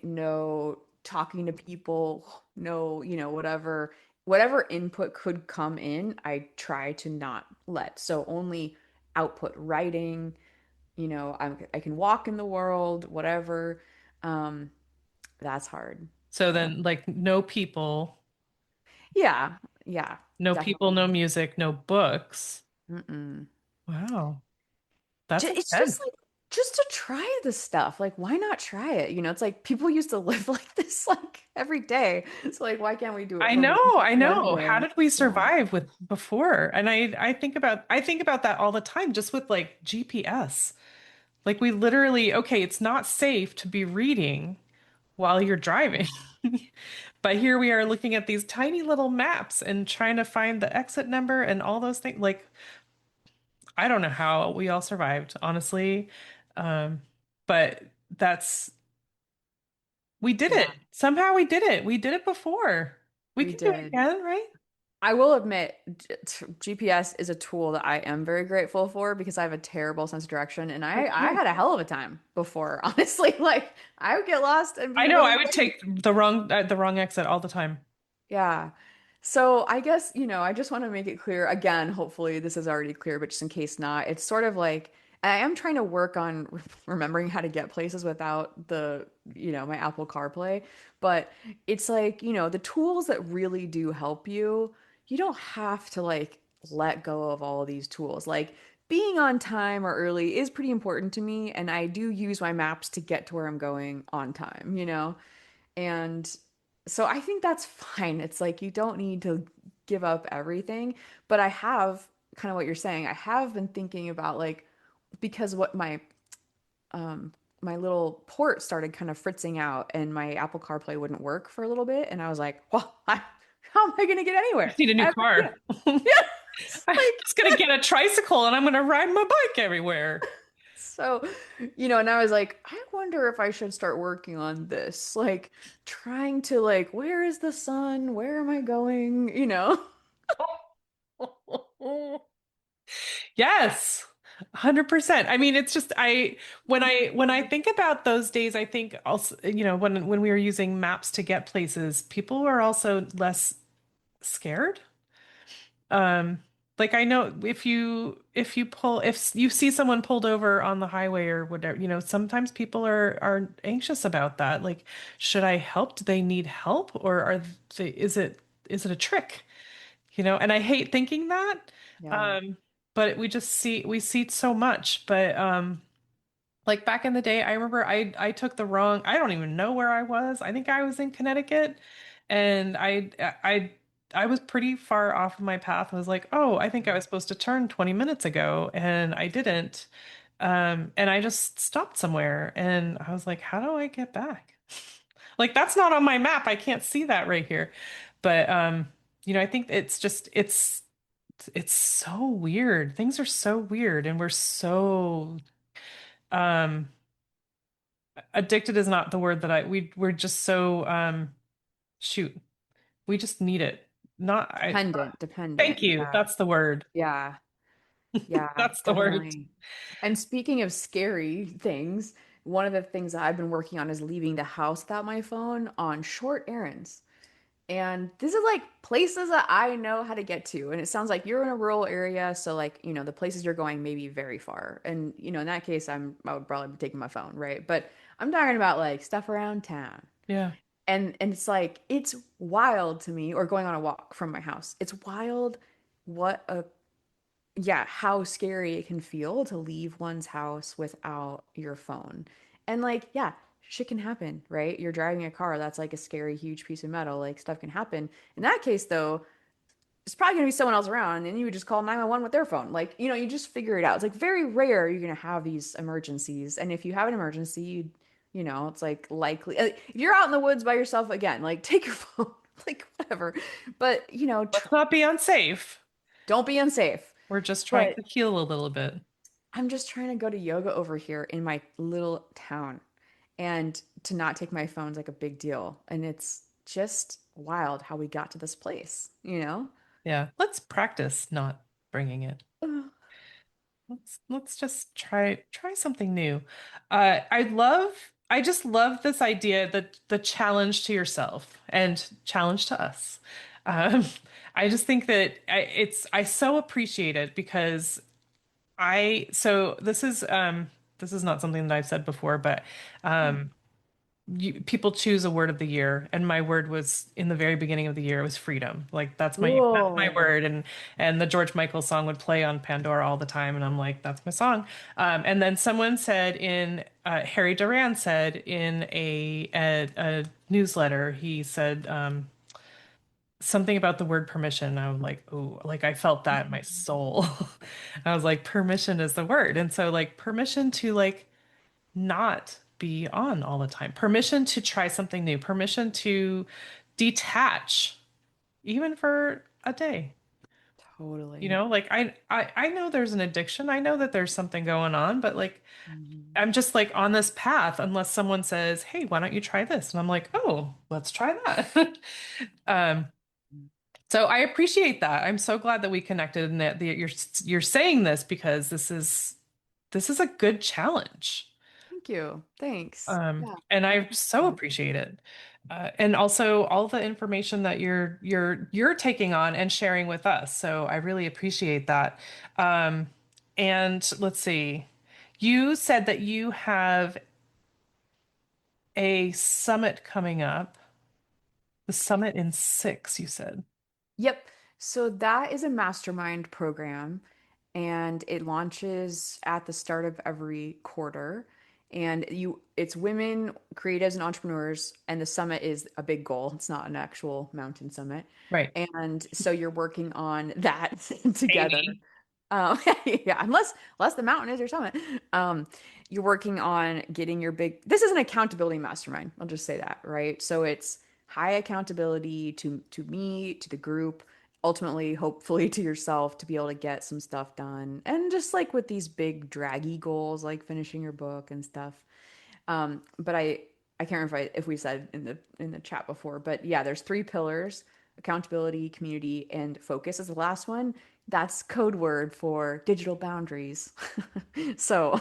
Speaker 1: no talking to people, no, whatever input could come in, I try to not let. So only output writing, I can walk in the world, whatever. Um, that's hard.
Speaker 4: So then, like, no people,
Speaker 1: Yeah, yeah,
Speaker 4: no people, no
Speaker 1: definitely.
Speaker 4: music, no books.
Speaker 1: Mm-mm.
Speaker 4: Wow, that's
Speaker 1: It's just
Speaker 4: intense.
Speaker 1: like just to try the stuff. Like, why not try it? It's like people used to live like this like every day. So like, why can't we do it
Speaker 4: I
Speaker 1: for
Speaker 4: know, I
Speaker 1: one
Speaker 4: know. How
Speaker 1: day?
Speaker 4: did we
Speaker 1: Yeah.
Speaker 4: survive with before? And I think about that all the time, just with like GPS. Like we literally, okay, it's not safe to be reading while you're driving. But here we are looking at these tiny little maps and trying to find the exit number and all those things. Like, I don't know how we all survived, honestly. Um, but that's we did
Speaker 1: Yeah,
Speaker 4: it. Somehow we did it. We did it before. We
Speaker 1: we
Speaker 4: can do it
Speaker 1: did.
Speaker 4: again, right?
Speaker 1: I will admit, GPS is a tool that I am very grateful for because I have a terrible sense of direction, and I
Speaker 4: Okay.
Speaker 1: had a hell of a time before, honestly. Like I would get lost and
Speaker 4: I
Speaker 1: be
Speaker 4: know
Speaker 1: really
Speaker 4: I would
Speaker 1: late.
Speaker 4: take the wrong exit all the time.
Speaker 1: Yeah. So I guess, I just want to make it clear again, hopefully this is already clear, but just in case not, it's sort of like I am trying to work on remembering how to get places without my Apple CarPlay, but it's like, the tools that really do help you, you don't have to like let go of all of these tools. Like being on time or early is pretty important to me, and I do use my maps to get to where I'm going on time. And so I think that's fine. It's like you don't need to give up everything. But I have kind of what you're saying. I have been thinking about like because what um my little port started kind of fritzing out and my Apple CarPlay wouldn't work for a little bit. And I was like, well, how am I gonna get
Speaker 4: I
Speaker 1: anywhere?
Speaker 4: just need a new
Speaker 1: Yeah.
Speaker 4: car.
Speaker 1: Yeah. It's
Speaker 4: I'm
Speaker 1: like
Speaker 4: just gonna get a tricycle and I'm gonna ride my bike everywhere.
Speaker 1: so, and I was like, I wonder if I should start working on this, like trying to like, where is the sun? Where am I going?
Speaker 4: Yes. 100%. I mean, it's just when I think about those days, I think also, when we were using maps to get places, people were also less scared. Um, like I know if you see someone pulled over on the highway or whatever, sometimes people are anxious about that. Like, should I help? Do they need help, or is it a trick? And I hate thinking that.
Speaker 1: Yeah.
Speaker 4: Um, but we see it so much. But like back in the day, I remember I took the wrong, I don't even know where I was. I think I was in Connecticut and I was pretty far off of my path. I was like, "Oh, I think I was supposed to turn 20 minutes ago and I didn't." And I just stopped somewhere and I was like, "How do I get back?" Like that's not on my map. I can't see that right here. But I think it's so weird. Things are so weird and we're so um addicted is not the word that we're just so shoot. We just need it. Not I Thank
Speaker 1: Dependent.
Speaker 4: you.
Speaker 1: Yeah.
Speaker 4: That's the word.
Speaker 1: Yeah. Yeah,
Speaker 4: That's the word.
Speaker 1: definitely. And speaking of scary things, one of the things that I've been working on is leaving the house without my phone on short errands. And this is like places that I know how to get to. And it sounds like you're in a rural area, so like, the places you're going may be very far. And, in that case, I would probably be taking my phone, right? But I'm talking about like stuff around town.
Speaker 4: Yeah.
Speaker 1: And it's like it's wild to me, or going on a walk from my house. It's wild what a yeah, how scary it can feel to leave one's house without your phone. And like, yeah, shit can happen, right? You're driving a car, that's like a scary, huge piece of metal, like stuff can happen. In that case, though, it's probably gonna be someone else around, and you would just call 911 with their phone. Like, you just figure it out. It's like very rare you're gonna have these emergencies. And if you have an emergency, it's like likely if you're out in the woods by yourself again, like take your phone, like whatever. But
Speaker 4: Let's not be unsafe.
Speaker 1: don't be unsafe.
Speaker 4: We're just trying
Speaker 1: But
Speaker 4: to heal a little bit.
Speaker 1: I'm just trying to go to yoga over here in my little town, and to not take my phone's like a big deal. And it's just wild how we got to this place?
Speaker 4: Yeah. Let's practice not bringing it.
Speaker 1: Ugh.
Speaker 4: Let's just try something new. I just love this idea that the challenge to yourself and challenge to us. Um, I just think that I so appreciate it because this is not something that I've said before, but people choose a word of the year, and my word was in the very beginning of the year, it was freedom. Like that's my
Speaker 1: Whoa.
Speaker 4: word, and the George Michael song would play on Pandora all the time, and I'm like, that's my song. And then someone said Harry Duran said in a newsletter, he said something about the word permission. I was like, oh, like I felt that in my soul. I was like, permission is the word, and so like permission to like not be on all the time. Permission to try something new. Permission to detach, even for a day.
Speaker 1: Totally.
Speaker 4: Like I know there's an addiction. I know that there's something going on, but like
Speaker 1: Mhm.
Speaker 4: I'm just like on this path unless someone says, "Hey, why don't you try this?" And I'm like, "Oh, let's try that." Um, so I appreciate that. I'm so glad that we connected and that you're saying this because this is a good challenge.
Speaker 1: Thank you. Thanks. Yeah,
Speaker 4: And
Speaker 1: I
Speaker 4: I so
Speaker 1: appreciate it.
Speaker 4: appreciate it. And also all the information that you're taking on and sharing with us. So I really appreciate that. Um, and let's see. You said that you have a summit coming up. The summit in 6, you said.
Speaker 1: Yep. So that is a mastermind program, and it launches at the start of every quarter. And it's women creatives and entrepreneurs, and the summit is a big goal. It's not an actual mountain summit.
Speaker 4: Right.
Speaker 1: And so you're working on that together.
Speaker 4: Maybe.
Speaker 1: Yeah, unless the mountain is your summit. You're working on getting your big. This is an accountability mastermind. I'll just say that, right? So it's high accountability to me, to the group, ultimately, hopefully, to yourself to be able to get some stuff done. And just like with these big draggy goals, like finishing your book and stuff. But I can't remember if we said in the chat before, but yeah, there's three pillars: accountability, community, and focus is the last one. that's code word for digital boundaries. So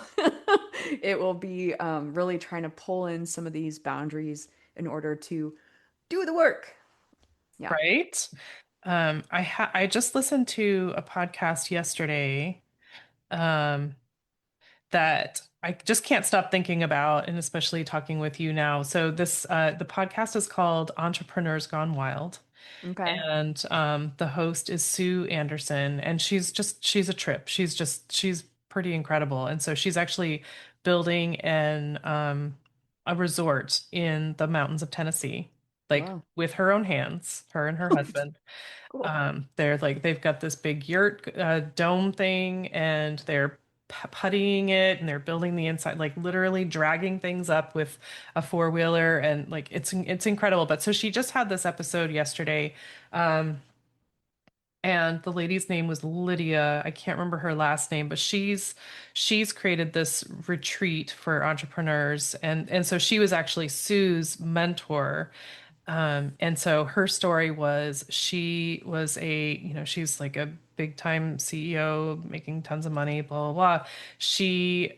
Speaker 1: it will be really trying to pull in some of these boundaries in order to do the work. Yeah.
Speaker 4: Right? I just listened to a podcast yesterday um that I just can't stop thinking about, and especially talking with you now. So the podcast is called Entrepreneurs Gone Wild.
Speaker 1: Okay.
Speaker 4: And the host is Sue Anderson, and she's a trip. She's pretty incredible. And so she's actually building an a resort in the mountains of Tennessee, like
Speaker 1: Wow.
Speaker 4: with her own hands, her and her husband.
Speaker 1: Cool.
Speaker 4: They're like they've got this big yurt dome thing, and they're puttying it, and they're building the inside, like literally dragging things up with a four-wheeler, and like it's incredible. But so she just had this episode yesterday, um, and the lady's name was Lydia. I can't remember her last name, but she's created this retreat for entrepreneurs, and so she was actually Sue's mentor. And so her story was she was she's like a big time CEO making tons of money, blah, blah, blah. She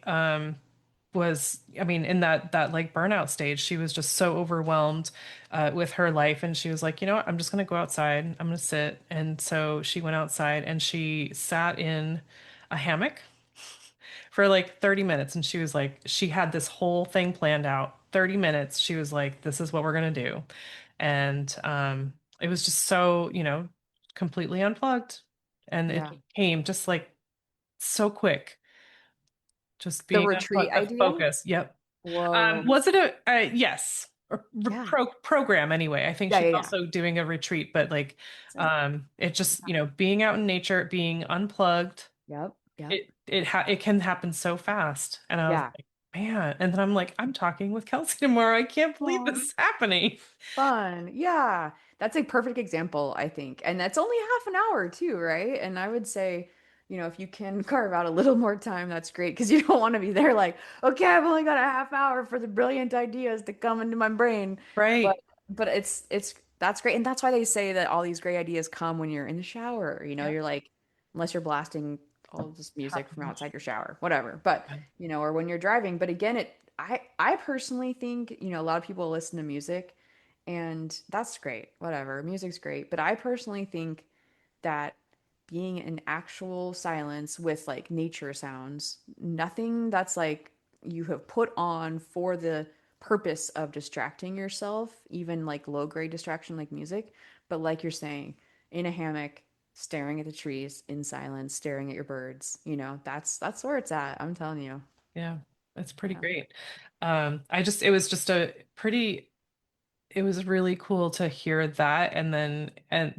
Speaker 4: was, I mean, in that like burnout stage, she was just so overwhelmed with her life. And she was like, you know what, I'm just gonna go outside. I'm gonna sit. And so she went outside and she sat in a hammock for like 30 minutes. And she was like, she had this whole thing planned out. 30 minutes. She was like, this is what we're going to do. And it was just so, completely unplugged. And it
Speaker 1: Yeah.
Speaker 4: came just like so quick, just
Speaker 1: The
Speaker 4: being
Speaker 1: retreat
Speaker 4: unplugged, a
Speaker 1: idea?
Speaker 4: focus. Yep.
Speaker 1: Whoa.
Speaker 4: Was it yes, a
Speaker 1: Yeah.
Speaker 4: program anyway. I think
Speaker 1: Yeah,
Speaker 4: she's
Speaker 1: yeah, yeah.
Speaker 4: also doing a retreat, but like,
Speaker 1: Same.
Speaker 4: it just,
Speaker 1: Yeah.
Speaker 4: being out in nature, being unplugged,
Speaker 1: Yep. Yep.
Speaker 4: it can happen so fast. And I was
Speaker 1: Yeah.
Speaker 4: like, man. And then I'm like, I'm talking with Kelsey tomorrow. I can't believe this
Speaker 1: Aw.
Speaker 4: is happening.
Speaker 1: Fun. Yeah. That's a perfect example, I think. And that's only half an hour too, right? And I would say, if you can carve out a little more time, that's great because you don't want to be there like, okay, I've only got a half hour for the brilliant ideas to come into my brain. But
Speaker 4: Right.
Speaker 1: but it's that's great. And that's why they say that all these great ideas come when you're in the shower.
Speaker 4: Yep.
Speaker 1: You're like, unless you're blasting all this music from
Speaker 4: Happening.
Speaker 1: outside your shower, whatever. But, or when you're driving. But again, I personally think, a lot of people listen to music. And that's great, whatever. Music's great. But I personally think that being in actual silence with like nature sounds, nothing that's like you have put on for the purpose of distracting yourself, even like low grade distraction like music, but like you're saying, in a hammock, staring at the trees in silence, staring at your birds, that's where it's at. I'm telling you.
Speaker 4: Yeah. It's pretty
Speaker 1: Yeah.
Speaker 4: great. It was just it was really cool to hear that. And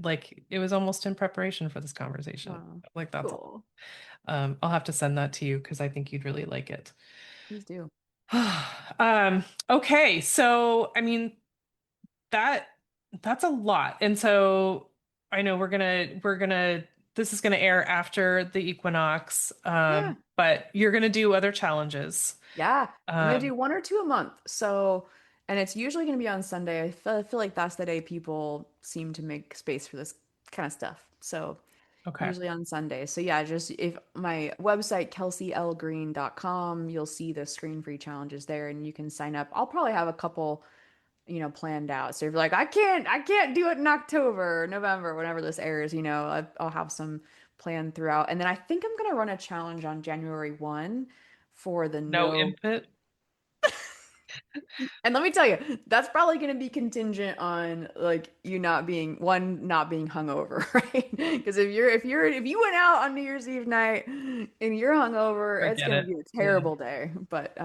Speaker 4: like, it was almost in preparation for this conversation.
Speaker 1: Wow.
Speaker 4: Like, that's all.
Speaker 1: Cool.
Speaker 4: I'll have to send that to you because I think you'd really like it.
Speaker 1: Please do.
Speaker 4: Okay. So, I mean, that that's a lot. And so I know this is gonna air after the equinox.
Speaker 1: Yeah.
Speaker 4: But you're gonna do other challenges.
Speaker 1: Yeah, I'm gonna do
Speaker 4: Um,
Speaker 1: one or two a month. So, and it's usually gonna be on Sunday. I feel like that's the day people seem to make space for this kind of stuff. So,
Speaker 4: okay.
Speaker 1: usually on Sunday. So yeah, just if my website, kelseylgreen.com, you'll see the screen-free challenges there and you can sign up. I'll probably have a couple, planned out. So if you're like, I can't do it in October or November, whenever this airs, I'll have some planned throughout. And then I think I'm gonna run a challenge on January 1 for the
Speaker 4: No
Speaker 1: no.
Speaker 4: input.
Speaker 1: And let me tell you, that's probably going to be contingent on like you not being hungover, right? Because if you went out on New Year's Eve night and you're hungover, it's
Speaker 4: Forget
Speaker 1: going to
Speaker 4: it.
Speaker 1: be a
Speaker 4: Yeah.
Speaker 1: terrible day. But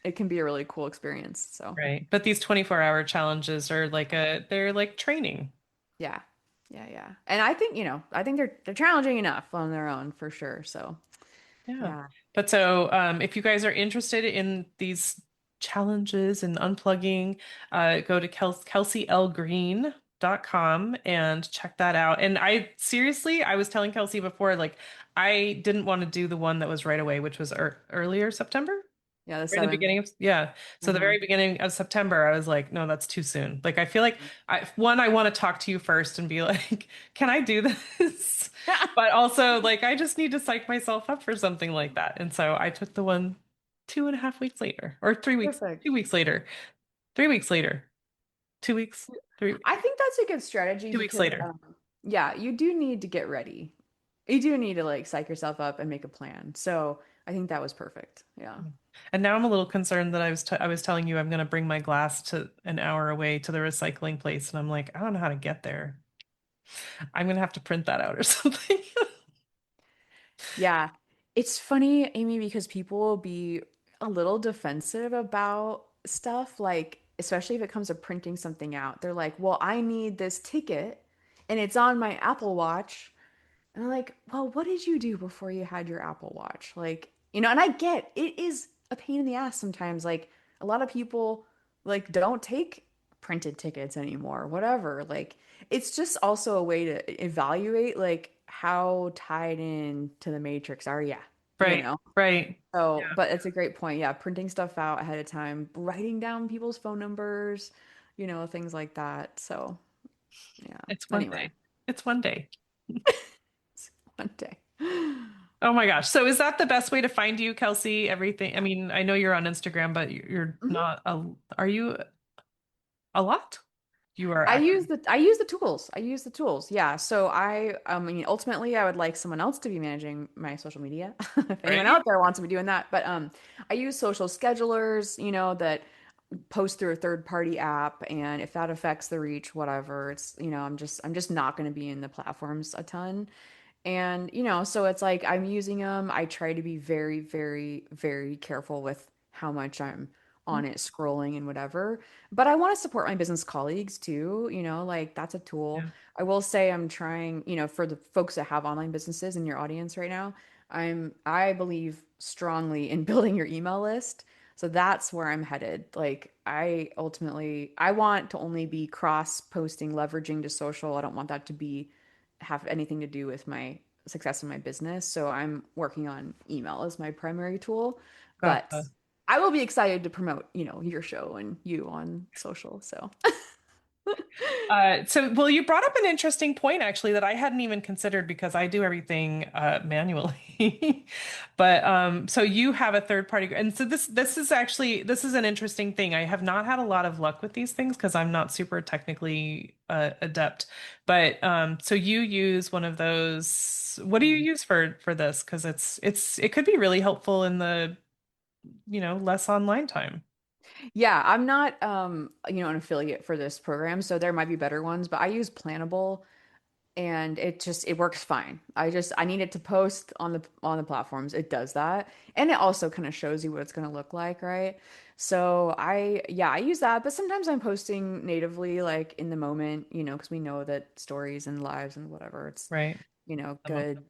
Speaker 1: it can be a really cool experience. So
Speaker 4: Right. But these 24-hour challenges are like they're like training.
Speaker 1: yeah, yeah, yeah. And I think they're challenging enough on their own for sure. So
Speaker 4: Yeah.
Speaker 1: yeah,
Speaker 4: But so if you guys are interested in these challenges and unplugging, go to kelseylgreen.com and check that out. And I was telling Kelsey before, like I didn't want to do the one that was right away, which was earlier September.
Speaker 1: Yeah, the
Speaker 4: Right in the
Speaker 1: 7th.
Speaker 4: beginning of, yeah. So the
Speaker 1: Uh-huh.
Speaker 4: very beginning of September, I was like, no, that's too soon. Like, I feel like I want to talk to you first and be like, can I do this? But also, like, I just need to psych myself up for something like that. And so I took the one 2.5 weeks later, or 3 weeks,
Speaker 1: Perfect.
Speaker 4: 2 weeks later, 3 weeks later, 2 weeks, three,
Speaker 1: I think that's a good strategy
Speaker 4: 2 weeks
Speaker 1: because,
Speaker 4: later.
Speaker 1: yeah, you do need to get ready. You do need to like psych yourself up and make a plan. So I think that was perfect. Yeah.
Speaker 4: And now I'm a little concerned that I was telling you I'm going to bring my glass to an hour away to the recycling place, and I'm like, I don't know how to get there. I'm going to have to print that out or something.
Speaker 1: Yeah. It's funny, Amy, because people will be a little defensive about stuff, like, especially if it comes to printing something out. They're like, well, I need this ticket and it's on my Apple Watch. And I'm like, well, what did you do before you had your Apple Watch? Like, and I get it is a pain in the ass sometimes. Like, a lot of people like don't take printed tickets anymore, whatever. Like, it's just also a way to evaluate like how tied in to the matrix are ya, you
Speaker 4: Right,
Speaker 1: know?
Speaker 4: right.
Speaker 1: So,
Speaker 4: Yeah,
Speaker 1: but it's a great point. Yeah, printing stuff out ahead of time, writing down people's phone numbers, things like that. So, yeah.
Speaker 4: it's one
Speaker 1: Anyway,
Speaker 4: day. It's one day.
Speaker 1: one day.
Speaker 4: Oh my gosh. So is that the best way to find you, Kelsey? Everything. I mean, I know you're on Instagram, but you're
Speaker 1: Mhm.
Speaker 4: not are you a lot? You are
Speaker 1: I
Speaker 4: active,
Speaker 1: use the tools. I use the tools. Yeah. So I mean ultimately I would like someone else to be managing my social media if anyone
Speaker 4: right?
Speaker 1: out there wants to be doing that. But I use social schedulers, that post through a third party app, and if that affects the reach, whatever, it's I'm just not going to be in the platforms a ton. And, so it's like I'm using them. I try to be very, very, very careful with how much I'm on it, scrolling and whatever. But I want to support my business colleagues too, like that's a tool.
Speaker 4: Yeah.
Speaker 1: I will say I'm trying, for the folks that have online businesses in your audience right now, I believe strongly in building your email list. So that's where I'm headed. Like I want to only be cross posting, leveraging to social. I don't want that to be have anything to do with my success in my business. So I'm working on email as my primary tool, but
Speaker 4: Gotcha.
Speaker 1: I will be excited to promote, your show and you on social. So
Speaker 4: Well, you brought up an interesting point actually that I hadn't even considered because I do everything manually. But so you have a third party, and so this is an interesting thing. I have not had a lot of luck with these things because I'm not super technically adept. But so you use one of those. What do you use for this? Because it could be really helpful in the less online time.
Speaker 1: yeah, I'm not an affiliate for this program, so there might be better ones, but I use Planable and it works fine. I need it to post on the platforms. It does that. And it also kind of shows you what it's going to look like, right? So I use that, but sometimes I'm posting natively like in the moment, because we know that stories and lives and whatever, it's,
Speaker 4: Right. Some of
Speaker 1: good.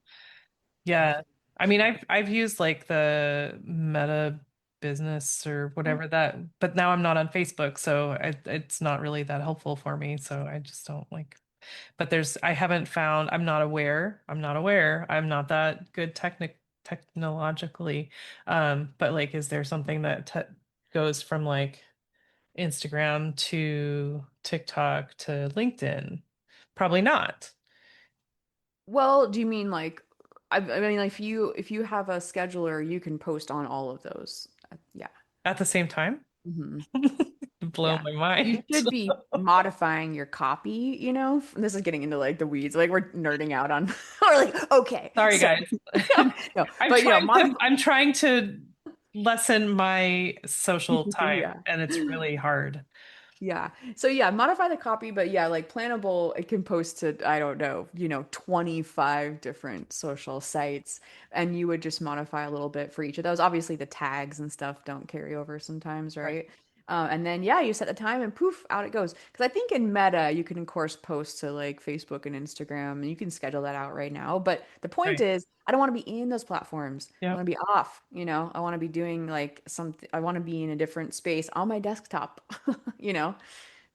Speaker 4: Yeah. I mean, I've used like the Meta Business or
Speaker 1: Yeah.
Speaker 4: whatever that, but now I'm not on Facebook, so it's not really that helpful for me. So I just don't like. But I haven't found. I'm not aware. I'm not aware. I'm not that good technologically. But like, is there something that te goes from like Instagram to TikTok to LinkedIn? Probably not
Speaker 1: Well, do you mean like I mean like if you have a scheduler, you can post on all of those. Yeah.
Speaker 4: at the same time.
Speaker 1: Mhm.
Speaker 4: Blow
Speaker 1: Yeah.
Speaker 4: my
Speaker 1: You
Speaker 4: mind.
Speaker 1: should be modifying your copy, you know? This is getting into like the weeds. Like we're nerding out on or like, okay.
Speaker 4: Sorry,
Speaker 1: So
Speaker 4: guys.
Speaker 1: no, but
Speaker 4: I'm trying to lessen my social time,
Speaker 1: yeah.
Speaker 4: and it's really hard.
Speaker 1: Yeah. So yeah, modify the copy, but yeah, like Planable, it can post to, I don't know, 25 different social sites, and you would just modify a little bit for each of those. Obviously, the tags and stuff don't carry over sometimes,
Speaker 4: Right,
Speaker 1: right? And then yeah, you set the time and poof, out it goes. Because I think in Meta, you can of course post to like Facebook and Instagram, and you can schedule that out right now. But the point
Speaker 4: right.
Speaker 1: is, I don't want to be in those platforms. I
Speaker 4: Yep.
Speaker 1: want to be off, I want to be doing like something, I want to be in a different space on my desktop, you know?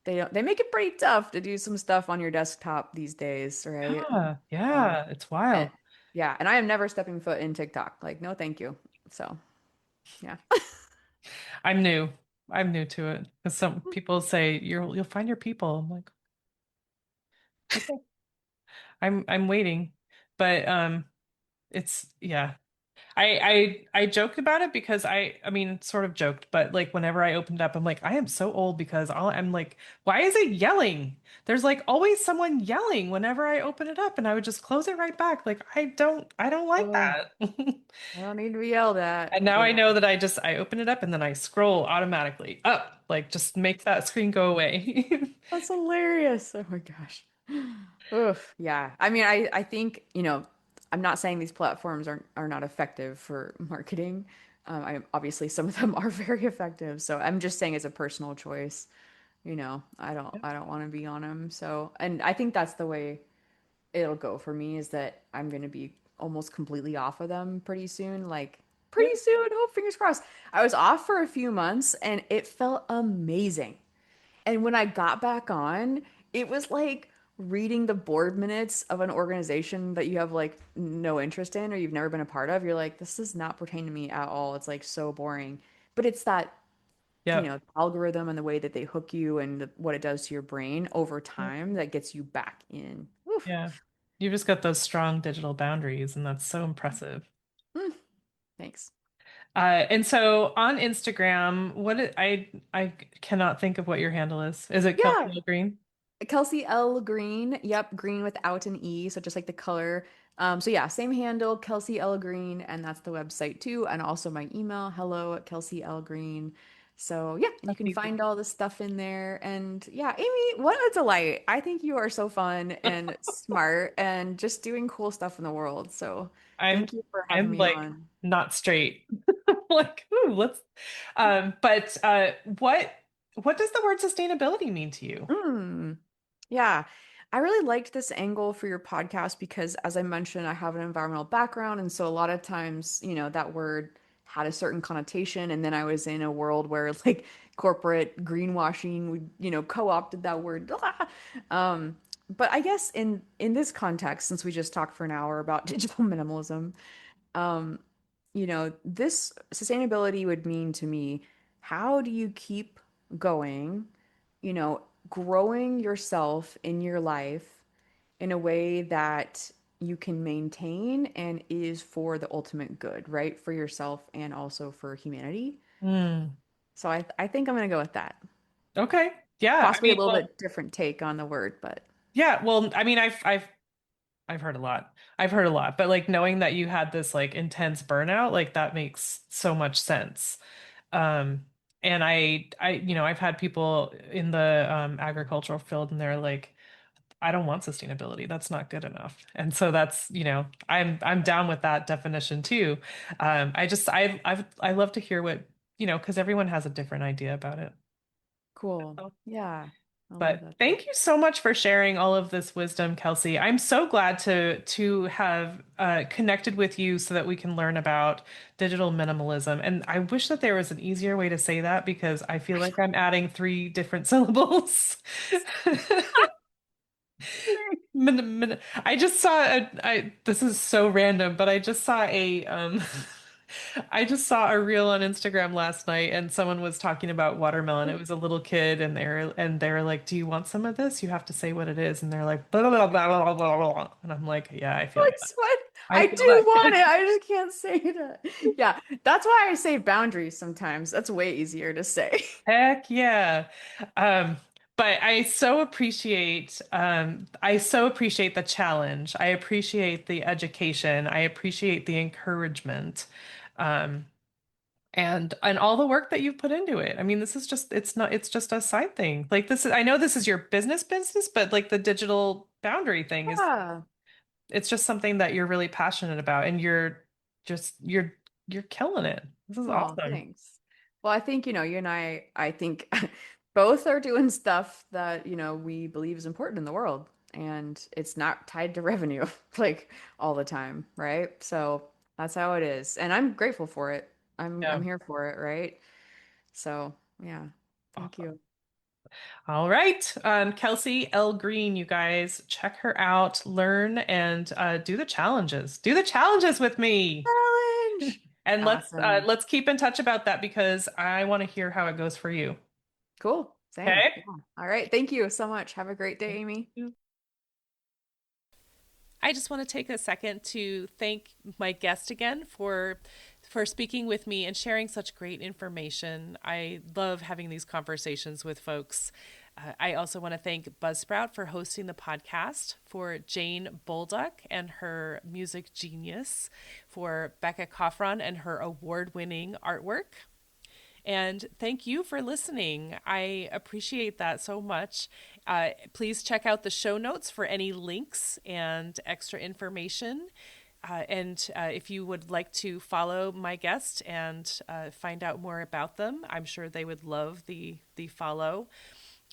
Speaker 1: They make it pretty tough to do some stuff on your desktop these days, right?
Speaker 4: Yeah,
Speaker 1: Um,
Speaker 4: yeah, it's
Speaker 1: and
Speaker 4: wild.
Speaker 1: yeah, and I am never stepping foot in TikTok. Like, no, thank you. So, yeah.
Speaker 4: I'm new. I'm new to it. Because some people say you'll find your people. I'm like, okay, I'm waiting. But it's yeah. I joked about it because I mean sort of joked, but like whenever I opened up, I'm like, I am so old because I'm like, why is it yelling? There's like always someone yelling whenever I open it up, and I would just close it right back. Like I don't like
Speaker 1: Oh,
Speaker 4: that.
Speaker 1: I don't need to be yelled at.
Speaker 4: And now I
Speaker 1: Yeah.
Speaker 4: know that I open it up and then I scroll automatically up, like just make that screen go away.
Speaker 1: That's hilarious. Oh my gosh. Oof. Yeah. I mean, I think, I'm not saying these platforms are not effective for marketing. Obviously some of them are very effective. So I'm just saying it's a personal choice. I don't want to be on them. So, and I think that's the way it'll go for me is that I'm going to be almost completely off of them pretty soon. Like
Speaker 4: Yeah.
Speaker 1: pretty soon. Hope fingers crossed. I was off for a few months and it felt amazing. And when I got back on, it was like reading the board minutes of an organization that you have like no interest in or you've never been a part of. You're like, this does not pertain to me at all. It's like so boring. But it's that,
Speaker 4: Yeah.
Speaker 1: algorithm and the way that they hook you and what it does to your brain over time that gets you back in. Oof.
Speaker 4: Yeah. You've just got those strong digital boundaries, and that's so impressive.
Speaker 1: Mm, thanks.
Speaker 4: And so on Instagram, I cannot think of what your handle is. Is it
Speaker 1: Yeah.
Speaker 4: Kelsey L Green?
Speaker 1: Kelsey L Green. Yep, green without an E, so just like the color. So yeah, same handle, Kelsey L Green, and that's the website too, and also my email, hello at Kelsey L Green. So yeah, and you
Speaker 4: That's
Speaker 1: can
Speaker 4: easy.
Speaker 1: find all the stuff in there. And yeah, Amy, what a delight. I think you are so fun and smart and just doing cool stuff in the world. So
Speaker 4: I'm
Speaker 1: thank you for having
Speaker 4: I'm
Speaker 1: me
Speaker 4: like
Speaker 1: on.
Speaker 4: not straight. Like, ooh, let's but what does the word sustainability mean to you?
Speaker 1: Mm. Yeah, I really liked this angle for your podcast because, as I mentioned, I have an environmental background. And so a lot of times, that word had a certain connotation. And then I was in a world where like corporate greenwashing would, co-opted that word. Um, but I guess in this context, since we just talked for an hour about digital minimalism, um, this sustainability would mean to me, how do you keep going, growing yourself in your life in a way that you can maintain and is for the ultimate good, right? For yourself and also for humanity.
Speaker 4: Hmm.
Speaker 1: So I think I'm gonna go with that.
Speaker 4: Okay. Yeah. I
Speaker 1: Possibly a
Speaker 4: mean,
Speaker 1: little
Speaker 4: well,
Speaker 1: bit different take on the word, but
Speaker 4: yeah, well, I mean, I've heard a lot. I've heard a lot, but like knowing that you had this like intense burnout, like that makes so much sense. Um, and I've had people in the agricultural field and they're like, I don't want sustainability. That's not good enough. And so that's, I'm down with that definition too. I love to hear what, because everyone has a different idea about it.
Speaker 1: cool. Yeah, I love
Speaker 4: But
Speaker 1: that.
Speaker 4: thank you so much for sharing all of this wisdom, Kelsey. I'm so glad to have connected with you so that we can learn about digital minimalism. And I wish that there was an easier way to say that because I feel like I'm adding three different syllables. I just saw this is so random, but I just saw I just saw a reel on Instagram last night and someone was talking about watermelon. It was a little kid and they're like, "Do you want some of this? You have to say what it is." And they're like, blah, blah, blah, blah, blah, blah, blah. And I'm like, "Yeah, I feel that.
Speaker 1: It's what
Speaker 4: I
Speaker 1: I
Speaker 4: feel
Speaker 1: do
Speaker 4: that
Speaker 1: want
Speaker 4: kid."
Speaker 1: it. I just can't say that. Yeah, that's why I say boundaries sometimes. That's way easier to say.
Speaker 4: Heck yeah. Um, but I so appreciate the challenge. I appreciate the education. I appreciate the encouragement. Um, and all the work that you've put into it. I mean, this is just it's just a side thing. Like this is I know this is your business, but like the digital boundary thing is
Speaker 1: Yeah.
Speaker 4: it's just something that you're really passionate about and just you're killing it. This is
Speaker 1: Oh,
Speaker 4: awesome.
Speaker 1: thanks. Well, I think, you and I think both are doing stuff that, we believe is important in the world. And it's not tied to revenue like all the time, right? So that's how it is. And I'm grateful for it. I'm
Speaker 4: Yeah.
Speaker 1: here for it, right? So yeah, thank
Speaker 4: Awesome.
Speaker 1: you.
Speaker 4: All right. Kelsey L. Green, you guys check her out, learn and do the challenges. Do the challenges with me.
Speaker 1: Challenge.
Speaker 4: And
Speaker 1: Awesome.
Speaker 4: let's keep in touch about that because I want to hear how it goes for you.
Speaker 1: Cool. Same.
Speaker 4: Okay?
Speaker 1: Yeah. All right. Thank you so much. Have a great day,
Speaker 4: Thank
Speaker 1: Amy.
Speaker 4: you. I just want to take a second to thank my guest again for speaking with me and sharing such great information. I love having these conversations with folks. I also want to thank Buzzsprout for hosting the podcast, for Jane Bolduck and her music genius, for Becca Coffron and her award-winning artwork. And thank you for listening. I appreciate that so much. Please check out the show notes for any links and extra information. And if you would like to follow my guest and find out more about them, I'm sure they would love the follow.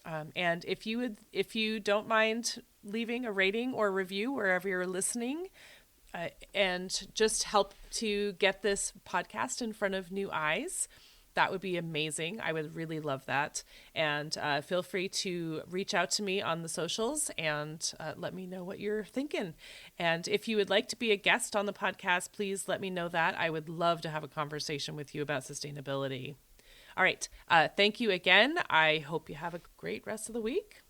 Speaker 4: And if you don't mind leaving a rating or review wherever you're listening, and just help to get this podcast in front of new eyes, that would be amazing. I would really love that. And feel free to reach out to me on the socials and let me know what you're thinking. And if you would like to be a guest on the podcast, please let me know that. I would love to have a conversation with you about sustainability. All right. Thank you again. I hope you have a great rest of the week.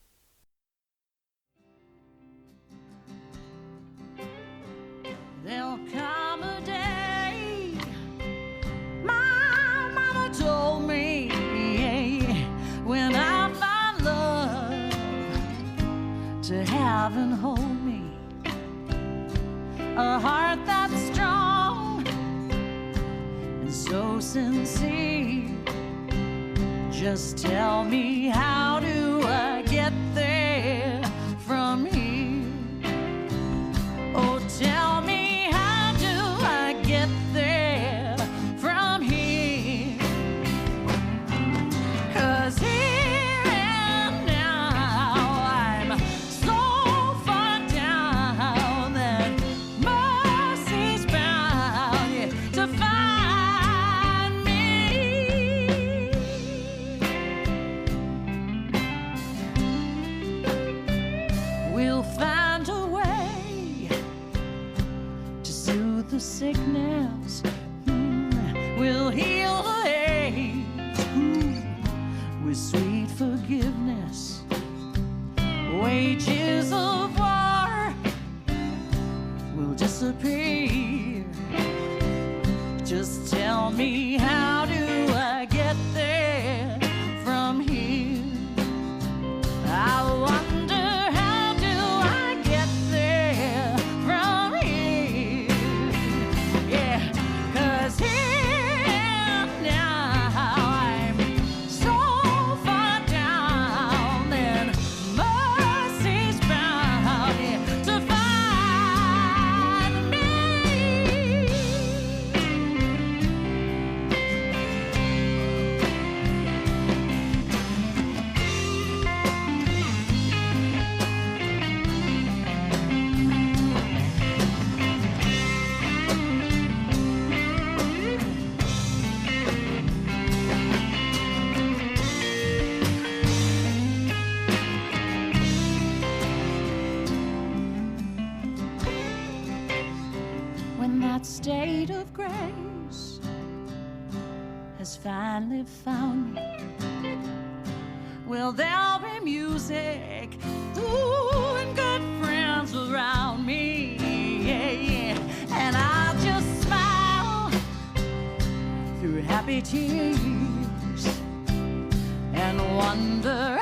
Speaker 3: There'll come a day, my mama told me, when I find love to have and hold me, a heart that's strong and so sincere. Just tell me, how do I get there from here? Oh, tell me, how do I get there from here? 'Cause here and now I'm so far down that mercy's bound to find me. We'll find a way to soothe the sickness. We'll heal the hate with sweet forgiveness. Wages of war will disappear. Just tell me, how do I get there from here? I wonder, how do I get there from here? Yeah, 'cause here and now I'm so far down, and mercy's bound to find me. When that state of grace has finally found me, well, there'll be music, ooh, and good friends around me, yeah, yeah. And I'll just smile through happy tears and wonder,